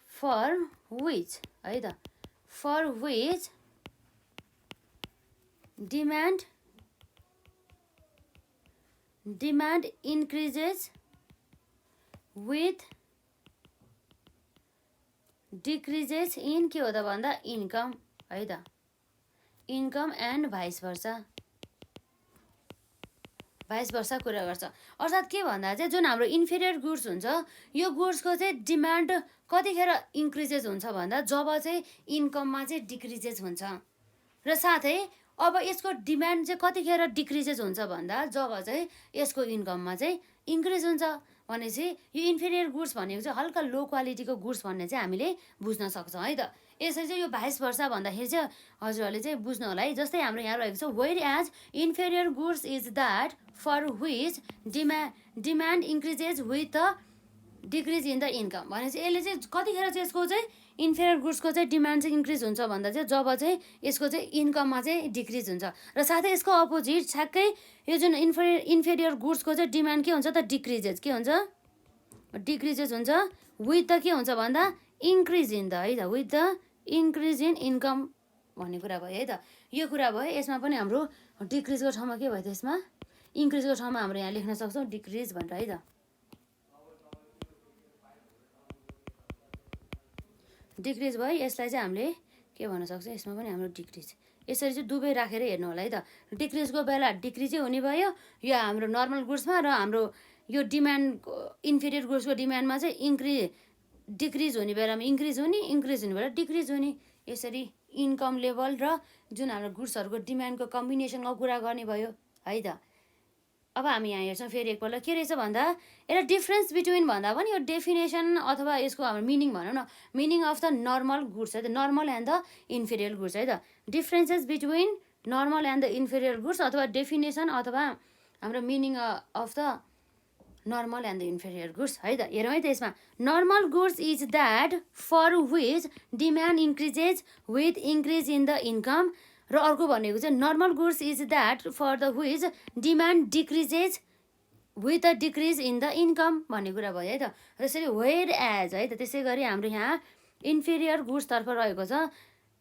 S1: for which है त, for which demand increases with decreases in के हो त भन्दा इन्कम है त, income and vice versa. Vice versa कुरा गर्छ। अर्थात् के भन्दा चाहिँ जुन हाम्रो इन्फेरियर गुड्स हुन्छ यो गुड्सको चाहिँ डिमान्ड कतिखेर इन्क्रिजेस हुन्छ भन्दा जब चाहिँ इन्कममा चाहिँ डिक्रिजेस हुन्छ र साथै अब यसको डिमान्ड चाहिँ कतिखेर डिक्रिजेस हुन्छ भन्दा जब चाहिँ यसको इन्कममा चाहिँ इन्क्रिज हुन्छ। भनेपछि यो इन्फेरियर गुड्स भनेको चाहिँ हल्का लो क्वालिटीको गुड्स भन्ने चाहिँ हामीले बुझ्न सक्छौँ है त। यसरी चाहिँ यो भाइस वर्सा भन्दाखेरि चाहिँ हजुरहरूले चाहिँ बुझ्नु होला है। जस्तै हाम्रो यहाँ रहेको छ whereas inferior goods is that for which demand increases with the decrease in the income. भनेपछि यसले चाहिँ कतिखेर चाहिँ यसको चाहिँ इन्फेरियर गुड्सको चाहिँ डिमान्ड चाहिँ इन्क्रिज हुन्छ भन्दा चाहिँ जब चाहिँ यसको चाहिँ इन्कममा चाहिँ डिक्रिज हुन्छ र साथै यसको अपोजिट ठ्याक्कै यो जुन इन्फेरियर गुड्सको चाहिँ डिमान्ड के हुन्छ त डिक्रिजेस के हुन्छ डिक्रिजेस हुन्छ विथ द के हुन्छ भन्दा इन्क्रिज इन द है त with the increase in income भन्ने कुरा भयो है त। यो कुरा भयो। यसमा पनि हाम्रो डिक्रिजको ठाउँमा के भयो त यसमा इन्क्रिजको ठाउँमा हाम्रो यहाँ लेख्न सक्छौँ डिक्रिज भनेर है त। डिक्रिज भयो। यसलाई चाहिँ हामीले के भन्न सक्छौँ यसमा पनि हाम्रो डिक्रिज यसरी चाहिँ दुवै राखेर हेर्नु होला है त। डिक्रिजको बेला डिक्रिजै हुने भयो यो हाम्रो नर्मल गुड्समा र हाम्रो यो डिमान्ड इन्फेरियर गुड्सको डिमान्डमा चाहिँ डिक्रिज हुने बेलामा इन्क्रिज हुने इन्क्रिज हुने बेला डिक्रिज हुने। यसरी इन्कम लेभल र जुन हाम्रो गुड्सहरूको डिमान्डको कम्बिनेसनको कुरा गर्ने भयो है त। अब हामी यहाँ हेर्छौँ फेरि एकपल्ट के रहेछ भन्दा यसलाई डिफ्रेन्स बिट्विन भन्दा पनि यो डेफिनेसन अथवा यसको हाम्रो मिनिङ भनौँ न meaning of the normal goods है त normal and the inferior goods है त। Differences between normal and the inferior goods अथवा डेफिनेसन अथवा हाम्रो meaning of the normal and the inferior goods है त। हेरौँ है त यसमा normal goods is that for which demand increases with increase in the income र अर्को भनेको चाहिँ normal goods is that for the which demand decreases with the decrease in the income भन्ने कुरा भयो है त। त्यसरी वेयर एज है त। त्यसै गरी हाम्रो यहाँ इन्फेरियर गुड्सतर्फ रहेको छ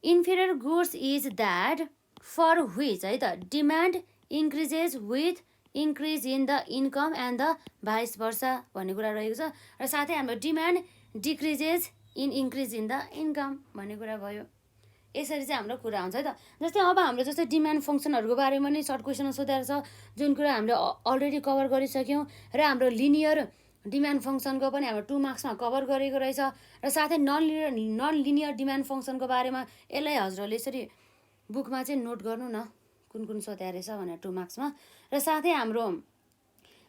S1: inferior goods is that for which है त demand increases with increase in the income and the vice versa भन्ने कुरा रहेको छ र साथै हाम्रो demand decreases in increase in the income भन्ने कुरा भयो। यसरी चाहिँ हाम्रो कुरा हुन्छ है त। जस्तै अब हाम्रो जस्तै डिमान्ड फङ्सनहरूको बारेमा नै सर्ट क्वेसनमा सोधेर छ जुन कुरा हामीले अलरेडी कभर गरिसक्यौँ र हाम्रो लिनियर डिमान्ड फङ्सनको पनि हाम्रो 2 मार्क्समा कभर गरेको रहेछ र साथै नन लिनियर डिमान्ड फङ्सनको बारेमा यसलाई हजुरहरूले यसरी बुकमा चाहिँ नोट गर्नु न कुन कुन सोधेर रहेछ भनेर 2 मार्क्समा र साथै हाम्रो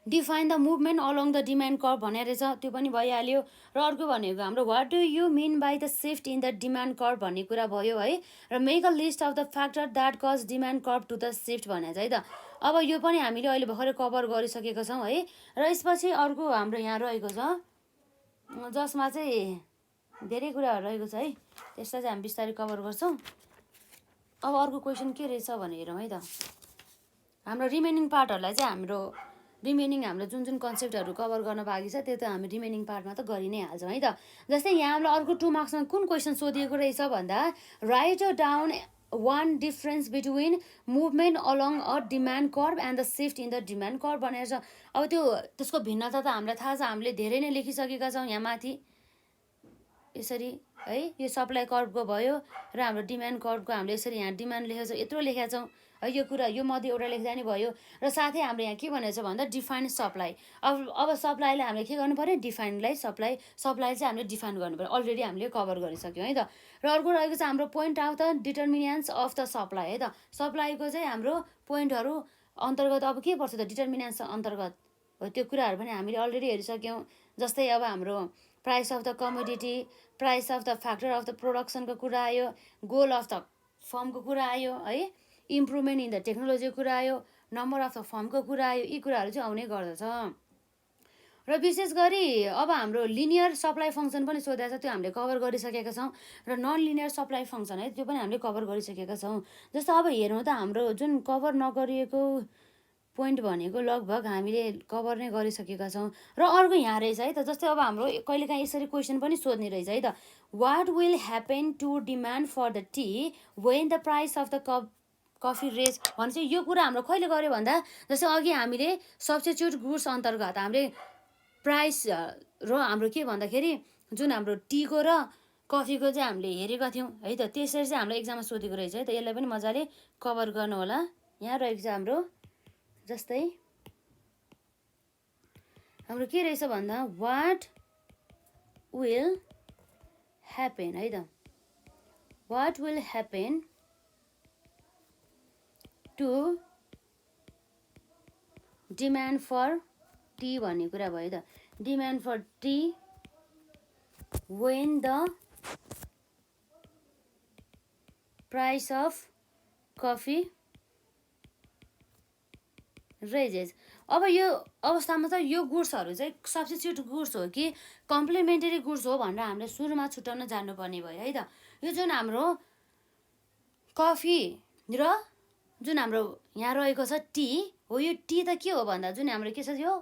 S1: define the movement along the demand curve भनेर रहेछ त्यो पनि भइहाल्यो र अर्को भनेको हाम्रो what do you mean by the shift in the demand curve भन्ने कुरा भयो है र make a list of the factor that cause demand curve to the shift भनेर चाहिँ त। अब यो पनि हामीले अहिले भर्खरै कभर गरिसकेका छौँ है र यसपछि अर्को हाम्रो यहाँ रहेको छ जसमा चाहिँ धेरै कुराहरू रहेको छ है त्यसलाई चाहिँ हामी बिस्तारै कभर गर्छौँ। अब अर्को क्वेसन के रहेछ भनेर हेरौँ है त। हाम्रो रिमेनिङ पार्टहरूलाई चाहिँ हाम्रो जुन जुन कन्सेप्टहरू कभर गर्न बाँकी छ त्यो त हामी रिमेनिङ पार्टमा त गरि नै हाल्छौँ है त। जस्तै यहाँ हामीलाई अर्को 2 मार्क्समा कुन क्वेसन सोधिएको रहेछ भन्दा write down one difference between movement along a demand curve and the shift in the demand curve भनेर छ। अब त्यसको भिन्नता त हामीलाई थाहा छ हामीले धेरै नै लेखिसकेका छौँ यहाँ माथि यसरी है यो सप्लाई कर्भको भयो र हाम्रो डिमान्ड कर्भको हामीले यसरी यहाँ डिमान्ड लेखेको छ यत्रो लेखेका छौँ है यो कुरा यो मध्ये एउटा लेख्दा नि भयो र साथै हाम्रो यहाँ के भनेको छ भन्दा डिफाइन सप्लाई। अब सप्लाईलाई हामीले के गर्नु पऱ्यो डिफाइनलाई सप्लाई चाहिँ हामीले डिफाइन गर्नु पऱ्यो अलरेडी हामीले कभर गरिसक्यौँ है त। र अर्को रहेको छ हाम्रो point out the determinants of the supply है त। सप्लाईको चाहिँ हाम्रो पोइन्टहरू अन्तर्गत अब के पर्छ त डिटर्मिनेन्ट्स अन्तर्गत हो त्यो कुराहरू पनि हामीले अलरेडी हेरिसक्यौँ। जस्तै अब हाम्रो price of the commodity price of the factor of the प्रोडक्सनको कुरा आयो गोल अफ द फर्मको कुरा आयो है इम्प्रुभमेन्ट इन द टेक्नोलोजीको कुरा आयो नम्बर अफ द फर्मको कुरा आयो यी कुराहरू चाहिँ आउने गर्दछ। र विशेष गरी अब हाम्रो लिनियर सप्लाई फङ्सन पनि सोधेको छ त्यो हामीले कभर गरिसकेका छौँ र नन लिनियर सप्लाई फङ्सन है त्यो पनि हामीले कभर गरिसकेका छौँ। जस्तो अब हेर्नु त हाम्रो जुन कभर नगरिएको पोइन्ट भनेको लगभग हामीले कभर नै गरिसकेका छौँ। र अर्को यहाँ रहेछ है त जस्तै अब हाम्रो कहिलेकाहीँ यसरी क्वेसन पनि सोध्ने रहेछ है त what will happen to demand for the tea when the price of the coffee raise भने चाहिँ यो कुरा हाम्रो कहिले गर्यो भन्दा जस्तै अघि हामीले सब्स्टिट्युट गुड्स अन्तर्गत हामीले प्राइस र हाम्रो के भन्दाखेरि जुन हाम्रो टीको र कफीको चाहिँ हामीले हेरेका थियौँ है त त्यसरी चाहिँ हाम्रो एक्जाममा सोधेको रहेछ है त। यसलाई पनि मजाले कभर गर्नु होला। यहाँ रहेको छ हाम्रो जस्तै हाम्रो के रहेछ भन्दा वाट विल ह्यापन है त what will happen to demand for tea भन्ने कुरा भयो त demand for tea when the price of coffee raises. अब यो अवस्थामा त यो गुड्सहरू चाहिँ सब्स्टिट्युट गुड्स हो कि कम्प्लिमेन्टरी गुड्स हो भनेर हामीले सुरुमा छुट्याउन जान्नुपर्ने भयो है त यो जुन हाम्रो कफी र जुन हाम्रो यहाँ रहेको छ टी हो यो टी त के हो भन्दा जुन हाम्रो के छ यो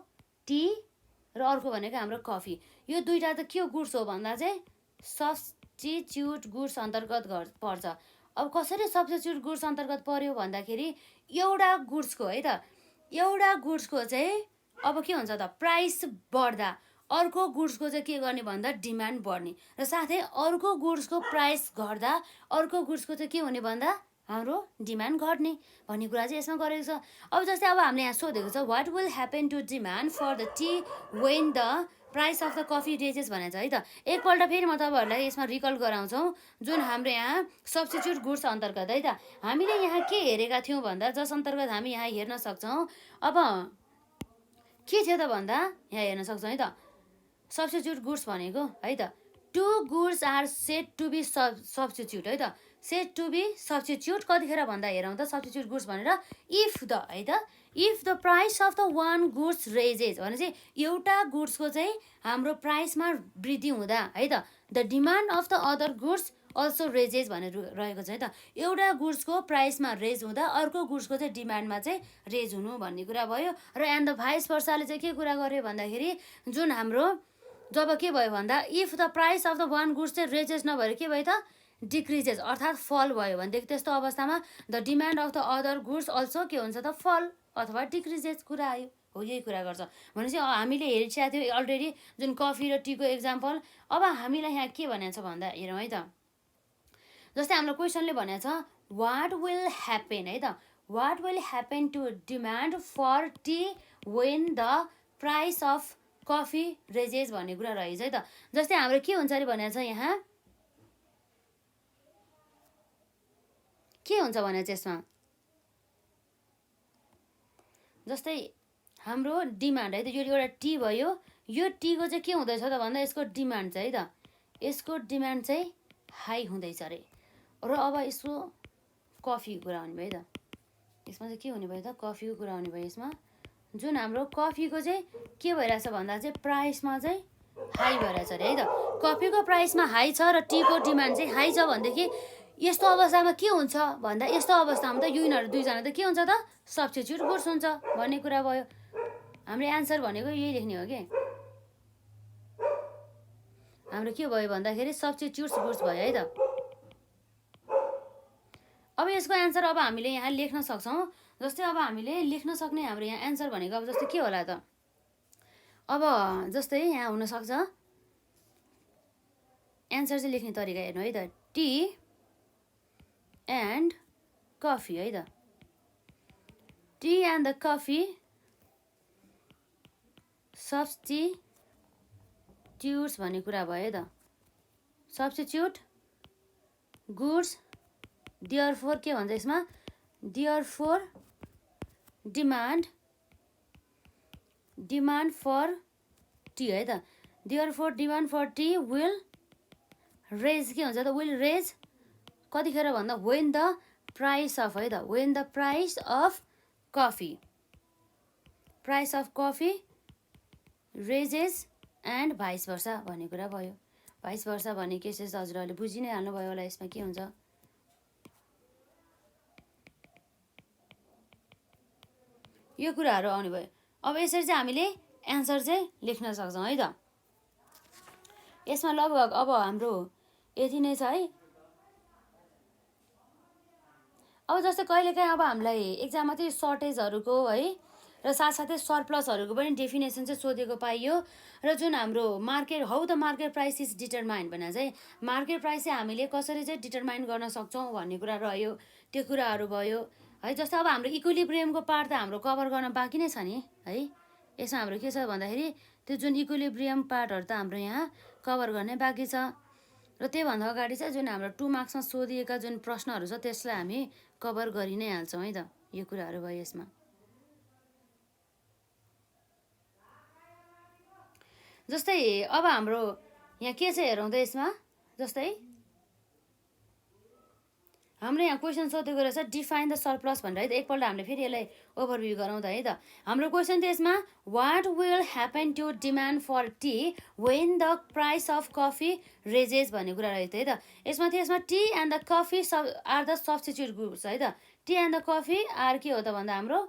S1: टी र अर्को भनेको हाम्रो कफी यो दुईटा त के गुड्स हो भन्दा चाहिँ सब्स्टिट्युट गुड्स अन्तर्गत पर्छ अब कसरी सब्स्टिट्युट गुड्स अन्तर्गत पर्यो भन्दाखेरि एउटा गुड्सको है त एउटा गुड्सको चाहिँ अब के हुन्छ त प्राइस बढ्दा अर्को गुड्सको चाहिँ के गर्ने भन्दा डिमान्ड बढ्ने र साथै अर्को गुड्सको प्राइस घट्दा अर्को गुड्सको चाहिँ के हुने भन्दा हाम्रो डिमान्ड घट्ने भन्ने कुरा चाहिँ यसमा गरेको छ अब जस्तै अब हामीले यहाँ सोधेको छ what will happen to demand for the tea when the price of the coffee raises भनेको छ है त एकपल्ट फेरि म तपाईँहरूलाई यसमा रिकल गराउँछौँ जुन हाम्रो यहाँ सब्स्टिट्युट गुड्स अन्तर्गत है त हामीले यहाँ के हेरेका थियौँ भन्दा जस अन्तर्गत हामी यहाँ हेर्न सक्छौँ अब के थियो त भन्दा यहाँ हेर्न सक्छौँ है त सब्स्टिट्युट गुड्स भनेको है त two goods are set to be substitute है त सेट टु बी सब्स्टिट्युट कतिखेर भन्दा हेरौँ त सब्स्टिट्युट गुड्स भनेर इफ द है त if the price of the one goods raises भने चाहिँ एउटा गुड्सको चाहिँ हाम्रो प्राइसमा वृद्धि हुँदा है त the demand of the other goods also raises भनेर रहेको छ है त एउटा गुड्सको प्राइसमा रेज हुँदा अर्को गुड्सको चाहिँ डिमान्डमा चाहिँ रेज हुनु भन्ने कुरा भयो र एन्ड द भाइस वर्साले चाहिँ के कुरा गर्यो भन्दाखेरि जुन हाम्रो जब के भयो भन्दा if the price of the one goods चाहिँ रेजेस नभएर के भयो त डिक्रिजेस अर्थात् फल भयो भनेदेखि त्यस्तो अवस्थामा the demand of the other goods also के हुन्छ त फल अथवा डिक्रिजेस कुरा आयो हो यही कुरा गर्छ भनेपछि हामीले हेरिसकेको थियो अलरेडी जुन कफी र टीको एक्जाम्पल अब हामीलाई यहाँ के भनेको छ भन्दा हेरौँ है त जस्तै हाम्रो क्वेसनले भनेको छ वाट विल ह्यापन है त what will happen to demand for tea when the price of coffee raises भन्ने कुरा रहेछ है त जस्तै हाम्रो के हुन्छ अरे भनेको छ यहाँ के हुन्छ भने चाहिँ यसमा जस्तै हाम्रो डिमान्ड है त यो एउटा टी भयो यो टीको चाहिँ के हुँदैछ त भन्दा यसको डिमान्ड चाहिँ है त यसको डिमान्ड चाहिँ हाई हुँदैछ अरे र अब यसको कफीको कुरा हुने भयो त यसमा चाहिँ के हुने भयो त कफीको कुरा हुने भयो यसमा जुन हाम्रो कफीको चाहिँ के भइरहेछ भन्दा चाहिँ प्राइसमा चाहिँ हाई भइरहेछ अरे है त कफीको प्राइसमा हाई छ र टीको डिमान्ड चाहिँ हाई छ भनेदेखि यस्तो अवस्थामा के हुन्छ भन्दा यस्तो अवस्थामा त यिनीहरू दुईजना त के हुन्छ त सब्स्टिट्युट गुड्स हुन्छ भन्ने कुरा भयो हाम्रो एन्सर भनेको यही लेख्ने हो कि हाम्रो के भयो भन्दाखेरि सब्स्टिट्युट गुड्स भयो है त अब यसको एन्सर अब हामीले यहाँ लेख्न सक्छौँ जस्तै अब हामीले लेख्न सक्ने हाम्रो यहाँ एन्सर भनेको अब जस्तै के होला त अब जस्तै यहाँ हुनसक्छ एन्सर चाहिँ लेख्ने तरिका हेर्नु है त टी एन्ड कफी है त टी एन्ड द कफी सब्स्टिट्युट्स भन्ने कुरा भयो त सब्स्टिट्युट गुड्स डियरफोर के भन्छ यसमा डियरफोर डिमान्ड फर टी है त therefore demand for tea will raise के हुन्छ त विल रेज कतिखेर भन्दा वेन द प्राइस अफ है त when the price of coffee raises and vice versa भन्ने कुरा भयो भाइस वर्सा भन्ने केसेस हजुरहरूले बुझि नै हाल्नुभयो होला यसमा के हुन्छ यो कुराहरू आउने भयो अब यसरी चाहिँ हामीले एन्सर चाहिँ लेख्न सक्छौँ है त यसमा लगभग अब हाम्रो यति नै छ है अब जस्तै कहिलेकाहीँ अब हामीलाई एक्जाममा चाहिँ सर्टेजहरूको है र साथसाथै सरप्लसहरूको पनि डेफिनेसन चाहिँ सोधेको पाइयो र जुन हाम्रो market how the market price is determine भनेर चाहिँ मार्केट प्राइस चाहिँ हामीले कसरी चाहिँ डिटरमाइन गर्न सक्छौँ भन्ने कुरा रह्यो त्यो कुराहरू भयो है जस्तै अब हाम्रो इक्विलिब्रियमको पार्ट त हाम्रो कभर गर्न बाँकी नै छ नि है यसमा हाम्रो के छ भन्दाखेरि त्यो जुन इक्विलिब्रियम पार्टहरू त हाम्रो यहाँ कभर गर्ने बाँकी छ र त्योभन्दा अगाडि चाहिँ जुन हाम्रो 2 मार्क्समा सोधिएका जुन प्रश्नहरू छ त्यसलाई हामी कभर गरि नै हाल्छौँ है त। यो कुराहरू भयो यसमा। जस्तै अब हाम्रो यहाँ के छ हेरौँ त यसमा। जस्तै हाम्रो यहाँ क्वेसन सोधेको रहेछ डिफाइन द सरप्लस भनेर है त। एकपल्ट हामीले फेरि यसलाई ओभरभ्यू गरौँ त है त। हाम्रो क्वेसन त यसमा what will happen to demand for tea when the price of coffee raises भन्ने कुरा रहेछ है त। यसमा tea and the coffee are the substitute goods है त। Tea and the coffee are के हो त भन्दा हाम्रो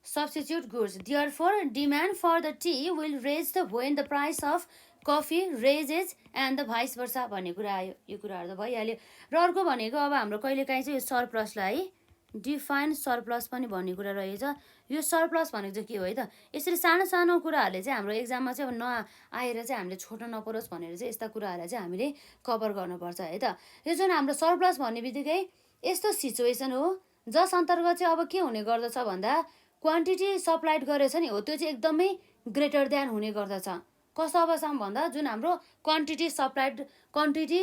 S1: substitute goods. Therefore demand for the tea will raise the when the price of coffee raises and the vice versa भन्ने कुरा आयो। यो कुराहरू त भइहाल्यो। र अर्को भनेको अब हाम्रो कहिलेकाहीँ चाहिँ यो सरप्लसलाई डिफाइन सरप्लस पनि भन्ने कुरा रहेछ। यो सरप्लस भनेको चाहिँ के हो है त। यसरी सानो सानो कुराहरूले चाहिँ हाम्रो एक्जाममा चाहिँ अब नआएर चाहिँ हामीले छोड्न नपरोस् भनेर चाहिँ यस्ता कुराहरूलाई चाहिँ हामीले कभर गर्नुपर्छ है त। यो जुन हाम्रो सरप्लस भन्ने बित्तिकै यस्तो सिचुएसन हो जस अन्तर्गत चाहिँ अब के हुने गर्दछ भन्दा क्वान्टिटी सप्लाइड गरेछ नि हो त्यो चाहिँ एकदमै ग्रेटर देन हुने गर्दछ। कस्तो अवस्थामा भन्दा जुन हाम्रो क्वान्टिटी सप्लाइड क्वान्टिटी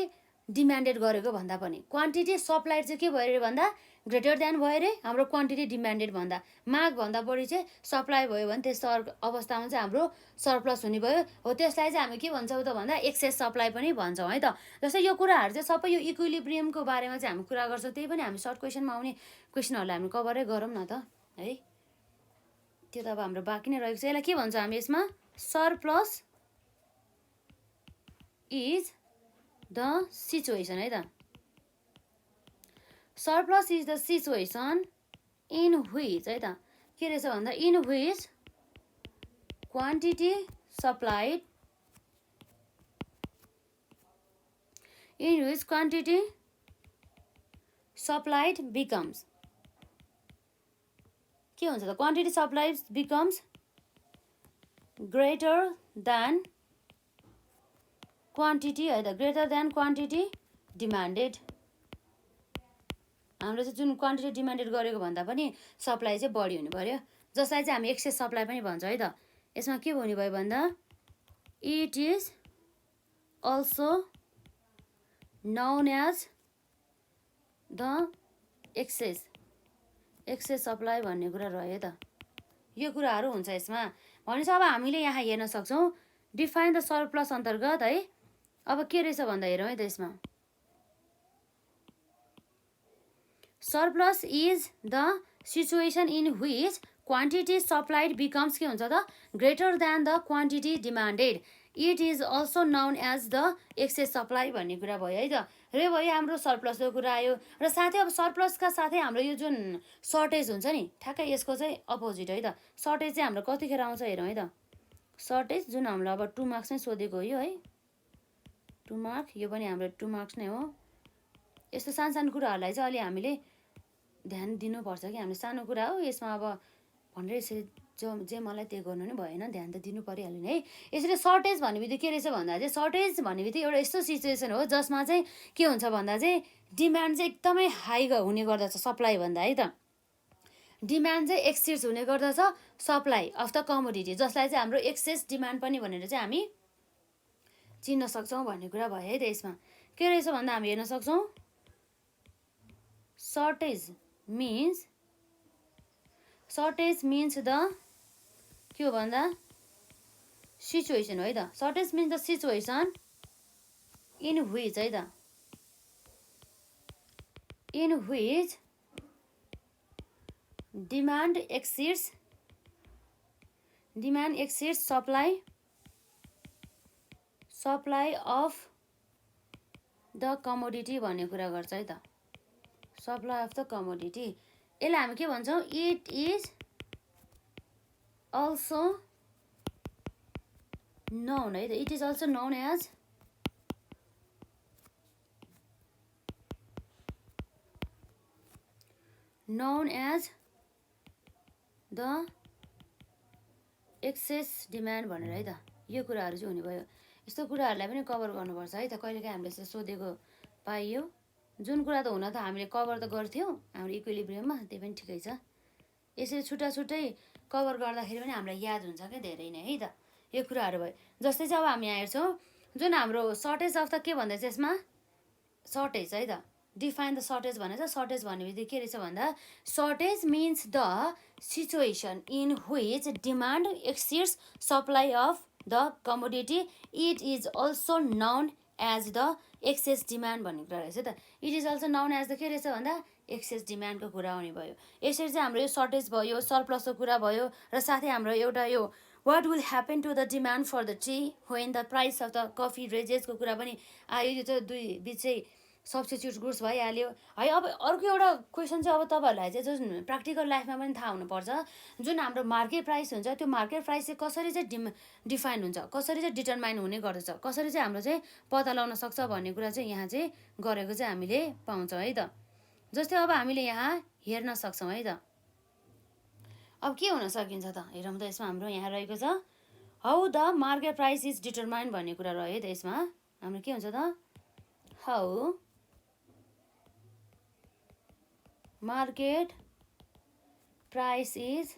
S1: डिमान्डेड गरेको भन्दा पनि क्वान्टिटी सप्लाइड चाहिँ के भयो अरे भन्दा ग्रेटर देन भयो अरे हाम्रो क्वान्टिटी डिमान्डेड भन्दा माग भन्दा बढी चाहिँ सप्लाई भयो भने त्यस्तो अवस्थामा चाहिँ हाम्रो सरप्लस हुने भयो हो। त्यसलाई चाहिँ हामी के भन्छौँ त भन्दा एक्सेस सप्लाई पनि भन्छौँ है त। जस्तै यो कुराहरू चाहिँ सबै यो इक्विलिब्रियमको बारेमा चाहिँ हामी कुरा गर्छौँ। त्यही पनि हामी सर्ट क्वेसनमा आउने क्वेसनहरूलाई हामी कभरै गरौँ न त है। त्यो त अब हाम्रो बाँकी नै रहेको छ। यसलाई के भन्छ हामी यसमा सरप्लस इज द सिचुएसन है त। Surplus is the situation in which है त के रहेछ भन्दा in which quantity supplied becomes के हुन्छ त quantity supplied becomes greater than quantity है त ग्रेटर देन क्वान्टिटी डिमान्डेड। हाम्रो चाहिँ जुन क्वान्टिटी डिमान्डेड गरेको भन्दा पनि सप्लाई चाहिँ बढी हुनु पर्यो जसलाई चाहिँ हामी एक्सेस सप्लाई पनि भन्छौँ है त। यसमा के हुने भयो भन्दा it is also known as the excess supply भन्ने कुरा रह्यो त। यो कुराहरू हुन्छ यसमा। भनेपछि अब हामीले यहाँ हेर्न सक्छौँ डिफाइन द सरप्लस अन्तर्गत है। अब के रहेछ भन्दा हेरौँ है त यसमा surplus is the situation in which quantity supplied becomes के हुन्छ त greater than the quantity demanded. It is also known as the excess supply भन्ने कुरा भयो है त। र भयो हाम्रो सरप्लसको कुरा आयो र साथै अब सरप्लसका साथै हाम्रो यो जुन सर्टेज हुन्छ नि ठ्याक्कै यसको चाहिँ अपोजिट है त। सर्टेज चाहिँ हाम्रो कतिखेर आउँछ हेरौँ है त। सर्टेज जुन हाम्रो अब 2 मार्क्स नै सोधेको हो यो है 2 मार्क यो पनि हाम्रो 2 मार्क्स नै हो। यस्तो सानो सानो कुराहरूलाई चाहिँ अलि हामीले ध्यान दिनुपर्छ कि हामीले सानो कुरा हो यसमा अब भनेर यसरी जे मलाई त्यो गर्नु नै भएन ध्यान त दिनु परिहाल्यो नि है। यसरी सर्टेज भन्ने बित्तिकै के रहेछ भन्दा चाहिँ सर्टेज भन्ने बित्तिकै एउटा यस्तो सिचुएसन हो जसमा चाहिँ के हुन्छ भन्दा चाहिँ डिमान्ड चाहिँ एकदमै हाई हुने गर्दछ सप्लाई भन्दा है त। डिमान्ड चाहिँ एक्सिड्स हुने गर्दछ सप्लाई अफ द कमोडिटी जसलाई चाहिँ हाम्रो एक्सेस डिमान्ड पनि भनेर चाहिँ हामी चिन्न सक्छौँ भन्ने कुरा भयो है त। यसमा के रहेछ भन्दा हामी हेर्न सक्छौँ सर्टेज मिन्स द के हो भन्दा सिचुएसन हो है त। Shortage means the situation in which है त in which demand exceeds supply of the commodity भन्ने कुरा गर्छ है त। सप्लाई अफ द कमोडिटी यसलाई हामी के भन्छौँ इट इज अल्सो नोन है त। It is also known as the excess demand भनेर है त। यो कुराहरू चाहिँ हुने भयो। यस्तो कुराहरूलाई पनि कभर गर्नुपर्छ है त। कहिलेकाहीँ हामीले यसो सोधेको पाइयो जुन कुरा त हुन त हामीले कभर त गर्थ्यौँ हाम्रो इक्विलिब्रियममा त्यही पनि ठिकै छ। यसरी छुट्टा छुट्टै कभर गर्दाखेरि पनि हामीलाई याद हुन्छ क्या धेरै नै है त यो कुराहरू भयो जस्तै चाहिँ अब हामी यहाँ हेर्छौँ जुन हाम्रो सर्टेज अफ त के भन्दैछ यसमा सर्टेज है त डिफाइन द सर्टेज भनेको छ सर्टेज भन्ने बित्तिकै के रहेछ भन्दा shortage means the situation in which demand exceeds supply of the commodity it is also known as the excess demand भन्ने कुरा रहेछ त it is also known as the के रहेछ भन्दा एक्सेस डिमान्डको कुरा आउने भयो यसरी चाहिँ हाम्रो यो सर्टेज भयो सरप्लसको कुरा भयो र साथै हाम्रो एउटा यो what will happen to the demand for the tea when the price of the coffee रेजेसको कुरा पनि आयो यो चाहिँ दुई बिच चाहिँ सब्स्टिट्युट गुड्स भइहाल्यो है अब अर्को एउटा क्वेसन चाहिँ अब तपाईँहरूलाई चाहिँ जुन प्र्याक्टिकल लाइफमा पनि थाहा हुनुपर्छ जुन हाम्रो मार्केट प्राइस हुन्छ त्यो मार्केट प्राइस चाहिँ कसरी चाहिँ डिफाइन हुन्छ कसरी चाहिँ डिटरमाइन हुने गर्दछ कसरी चाहिँ हाम्रो चाहिँ पत्ता लगाउन सक्छ भन्ने कुरा चाहिँ यहाँ चाहिँ गरेको चाहिँ हामीले पाउँछौँ है त जस्तै अब हामीले यहाँ हेर्न सक्छौँ है त अब के हुन सकिन्छ त हेरौँ त यसमा हाम्रो यहाँ रहेको छ how the market price is determine भन्ने कुरा रह्यो है त यसमा हाम्रो के हुन्छ त how market price is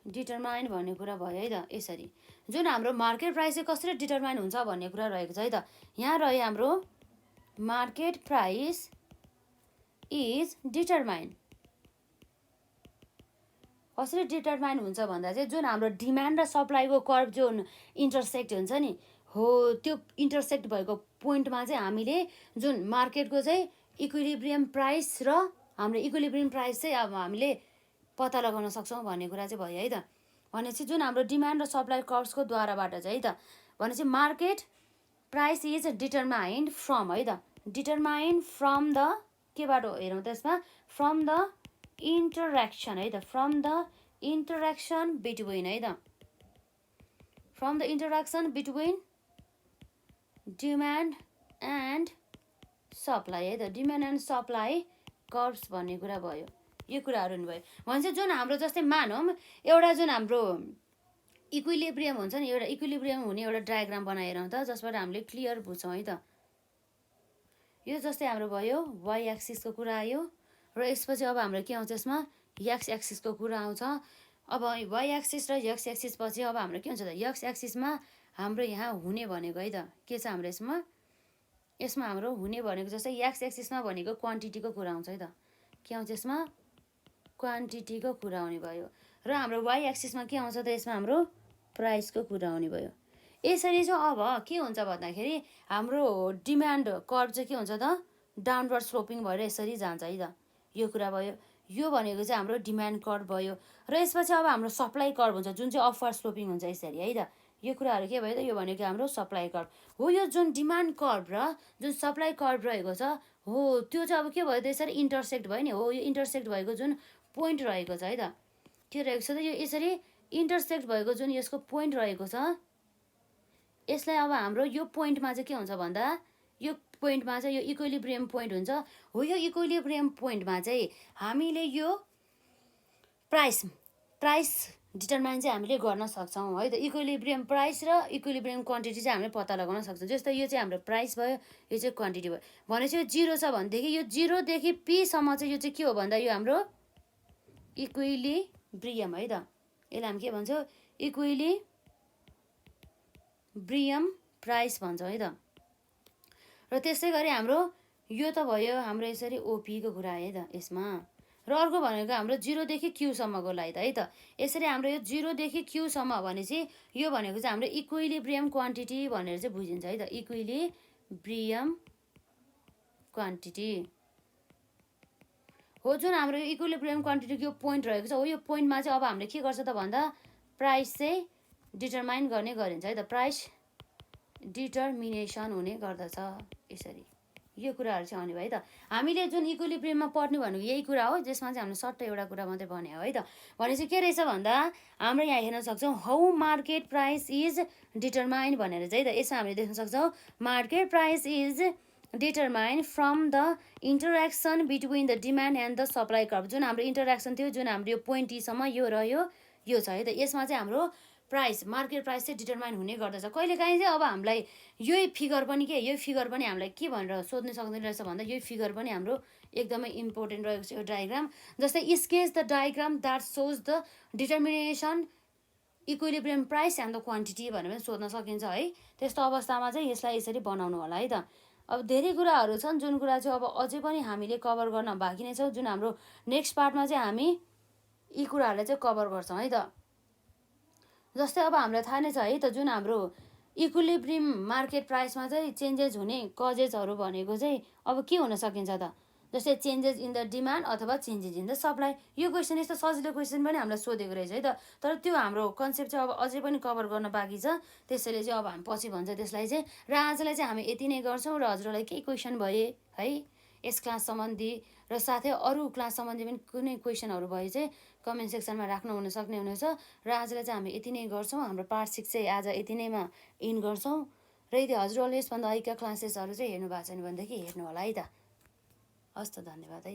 S1: determine भन्ने कुरा भयो है त यसरी जुन हाम्रो मार्केट प्राइस चाहिँ कसरी डिटरमाइन हुन्छ भन्ने कुरा रहेको छ है त यहाँ रह्यो हाम्रो मार्केट प्राइस इज डिटरमाइन कसरी डिटरमाइन हुन्छ भन्दा चाहिँ जुन हाम्रो डिमान्ड र सप्लाईको कर्भ जुन इन्टरसेक्ट हुन्छ नि हो त्यो इन्टरसेक्ट भएको पोइन्टमा चाहिँ हामीले जुन मार्केटको चाहिँ इक्विलिब्रियम प्राइस र हाम्रो इक्विलिब्रियम प्राइस चाहिँ अब हामीले पत्ता लगाउन सक्छौँ भन्ने कुरा चाहिँ भयो है त भनेपछि जुन हाम्रो डिमान्ड र सप्लाई कर्भ्सको द्वाराबाट चाहिँ है त भनेपछि market price is determined from है त डिटरमाइन्ड फ्रम द केबाट हेरौँ त यसमा फ्रम द इन्टरेक्सन है त फ्रम द इन्टरेक्सन बिट्विन है त from the interaction between demand and supply है त डिमान्ड एन्ड सप्लाई कर्भ्स भन्ने कुरा भयो यो कुराहरू नि भयो भनेपछि जुन हाम्रो जस्तै मानौँ एउटा जुन हाम्रो इक्विलिब्रियम हुन्छ नि एउटा इक्विलिब्रियम हुने एउटा डायग्राम बनाएर त जसबाट हामीले क्लियर बुझ्छौँ है त यो जस्तै हाम्रो भयो वाइ एक्सिसको कुरा आयो र यसपछि अब हाम्रो के आउँछ यसमा एक्स एक्सिसको कुरा आउँछ अब वाइ एक्सिस र एक्स एक्सिस पछि अब हाम्रो के हुन्छ त एक्स एक्सिसमा हाम्रो यहाँ हुने भनेको है त के छ हाम्रो यसमा हाम्रो हुने भनेको जस्तै एक्स एक्सिसमा भनेको क्वान्टिटीको कुरा आउँछ है त के आउँछ यसमा क्वान्टिटीको कुरा आउने भयो र हाम्रो वाइ एक्सिसमा के आउँछ त यसमा हाम्रो प्राइसको कुरा आउने भयो यसरी चाहिँ अब के हुन्छ भन्दाखेरि हाम्रो डिमान्ड कर्भ चाहिँ के हुन्छ त डाउनवर्ड स्लोपिङ भएर यसरी जान्छ है त यो कुरा भयो यो भनेको चाहिँ हाम्रो डिमान्ड कर्भ भयो र यसपछि अब हाम्रो सप्लाई कर्भ हुन्छ जुन चाहिँ अपवर्ड स्लोपिङ हुन्छ यसरी है त यो कुराहरू के भयो त यो भनेको हाम्रो सप्लाई कर्भ हो यो जुन डिमान्ड कर्भ र जुन सप्लाई कर्भ रहेको छ हो त्यो चाहिँ अब के भयो त यसरी इन्टरसेक्ट भयो नि हो यो इन्टरसेक्ट भएको जुन पोइन्ट रहेको छ है त के रहेको छ त यो यसरी इन्टरसेक्ट भएको जुन यसको पोइन्ट रहेको छ यसलाई अब हाम्रो यो पोइन्टमा चाहिँ के हुन्छ भन्दा यो पोइन्टमा चाहिँ यो इक्विलिब्रियम पोइन्ट हुन्छ हो यो इक्विलिब्रियम पोइन्टमा चाहिँ हामीले यो प्राइस डिटरमाइन चाहिँ हामीले गर्न सक्छौँ है त इक्विलिब्रियम प्राइस र इक्विलिब्रियम क्वान्टिटी चाहिँ हामीले पत्ता लगाउन सक्छौँ जस्तै यो चाहिँ हाम्रो प्राइस भयो यो चाहिँ क्वान्टिटी भयो भनेपछि यो जिरो छ भनेदेखि यो जिरोदेखि पीसम्म चाहिँ यो चाहिँ के हो भन्दा यो हाम्रो इक्विलिब्रियम है त यसलाई हामी के भन्छौँ इक्विलिब्रियम प्राइस भन्छौँ है त र त्यस्तै गरी हाम्रो यो त भयो हाम्रो यसरी ओपीको कुरा है त यसमा र अर्को भनेको हाम्रो जिरोदेखि क्यूसम्मको लागि त है त यसरी हाम्रो यो जिरोदेखि क्यूसम्म भनेपछि यो भनेको चाहिँ हाम्रो इक्विलिब्रियम क्वान्टिटी भनेर चाहिँ बुझिन्छ है त इक्विलिब्रियम क्वान्टिटी हो जुन हाम्रो यो इक्विलिब्रियम क्वान्टिटीको यो पोइन्ट रहेको छ हो यो पोइन्टमा चाहिँ अब हामीले के गर्छ त भन्दा प्राइस चाहिँ डिटरमाइन गर्ने गरिन्छ है त प्राइस डिटर्मिनेसन हुने गर्दछ यसरी यो कुराहरू चाहिँ आउने भयो है त हामीले जुन इक्विलिब्रियममा पढ्ने भनेको यही कुरा हो जसमा चाहिँ हामीले सट्ट एउटा कुरा मात्रै भन्यो है त भनेपछि के रहेछ भन्दा हाम्रो यहाँ हेर्न सक्छौँ how market price is determine भनेर चाहिँ त यसमा हामीले देख्न सक्छौँ market price is determine from the interaction between the demand and the supply curve जुन हाम्रो इन्टरेक्सन थियो जुन हाम्रो यो पोइन्ट टीसम्म यो रह्यो यो छ है त यसमा चाहिँ हाम्रो प्राइस मार्केट प्राइस चाहिँ डिटरमाइन हुने गर्दछ। कहिलेकाहीँ चाहिँ अब हामीलाई यही फिगर पनि यही फिगर पनि हामीलाई के भनेर सोध्न सक्दैन रहेछ भन्दा यही फिगर पनि हाम्रो एकदमै इम्पोर्टेन्ट रहेको छ यो डायग्राम। जस्तै sketch the diagram that shows the determination equilibrium price and the quantity भनेर पनि सोध्न सकिन्छ है। त्यस्तो अवस्थामा चाहिँ यसलाई यसरी बनाउनु होला है त। अब धेरै कुराहरू छन् जुन कुरा चाहिँ अब अझै पनि हामीले कभर गर्न बाँकी नै छ, जुन हाम्रो नेक्स्ट पार्टमा चाहिँ हामी यी कुराहरूलाई चाहिँ कभर गर्छौँ है त। जस्तै अब हामीलाई थाहा नै छ है त, जुन हाम्रो इक्विलिब्रियम मार्केट प्राइसमा चाहिँ चेन्जेस हुने कजेसहरू भनेको चाहिँ अब के हुन सकिन्छ त, जस्तै चेन्जेस इन द डिमान्ड अथवा चेन्जेस इन द सप्लाई। यो क्वेसन यस्तो सजिलो क्वेसन पनि हामीलाई सोधेको रहेछ है त, तर त्यो हाम्रो कन्सेप्ट चाहिँ अब अझै पनि कभर गर्न बाँकी छ। त्यसैले चाहिँ अब हामी पछि भन्छ त्यसलाई चाहिँ। र आजलाई चाहिँ हामी यति नै गर्छौँ। र हजुरलाई केही क्वेसन भए है यस क्लास सम्बन्धी र साथै अरू क्लास सम्बन्धी पनि कुनै क्वेसनहरू भए चाहिँ कमेन्ट सेक्सनमा राख्नु हुन सक्ने हुनेछ। र आजलाई चाहिँ हामी यति नै गर्छौँ। हाम्रो पार्ट 6 चाहिँ आज यति नैमा इन गर्छौँ। र यदि हजुरहरूले यसभन्दा अगाडिका क्लासेसहरू चाहिँ हेर्नु भएको छैन भनेदेखि हेर्नु होला है त। हस् त, धन्यवाद है।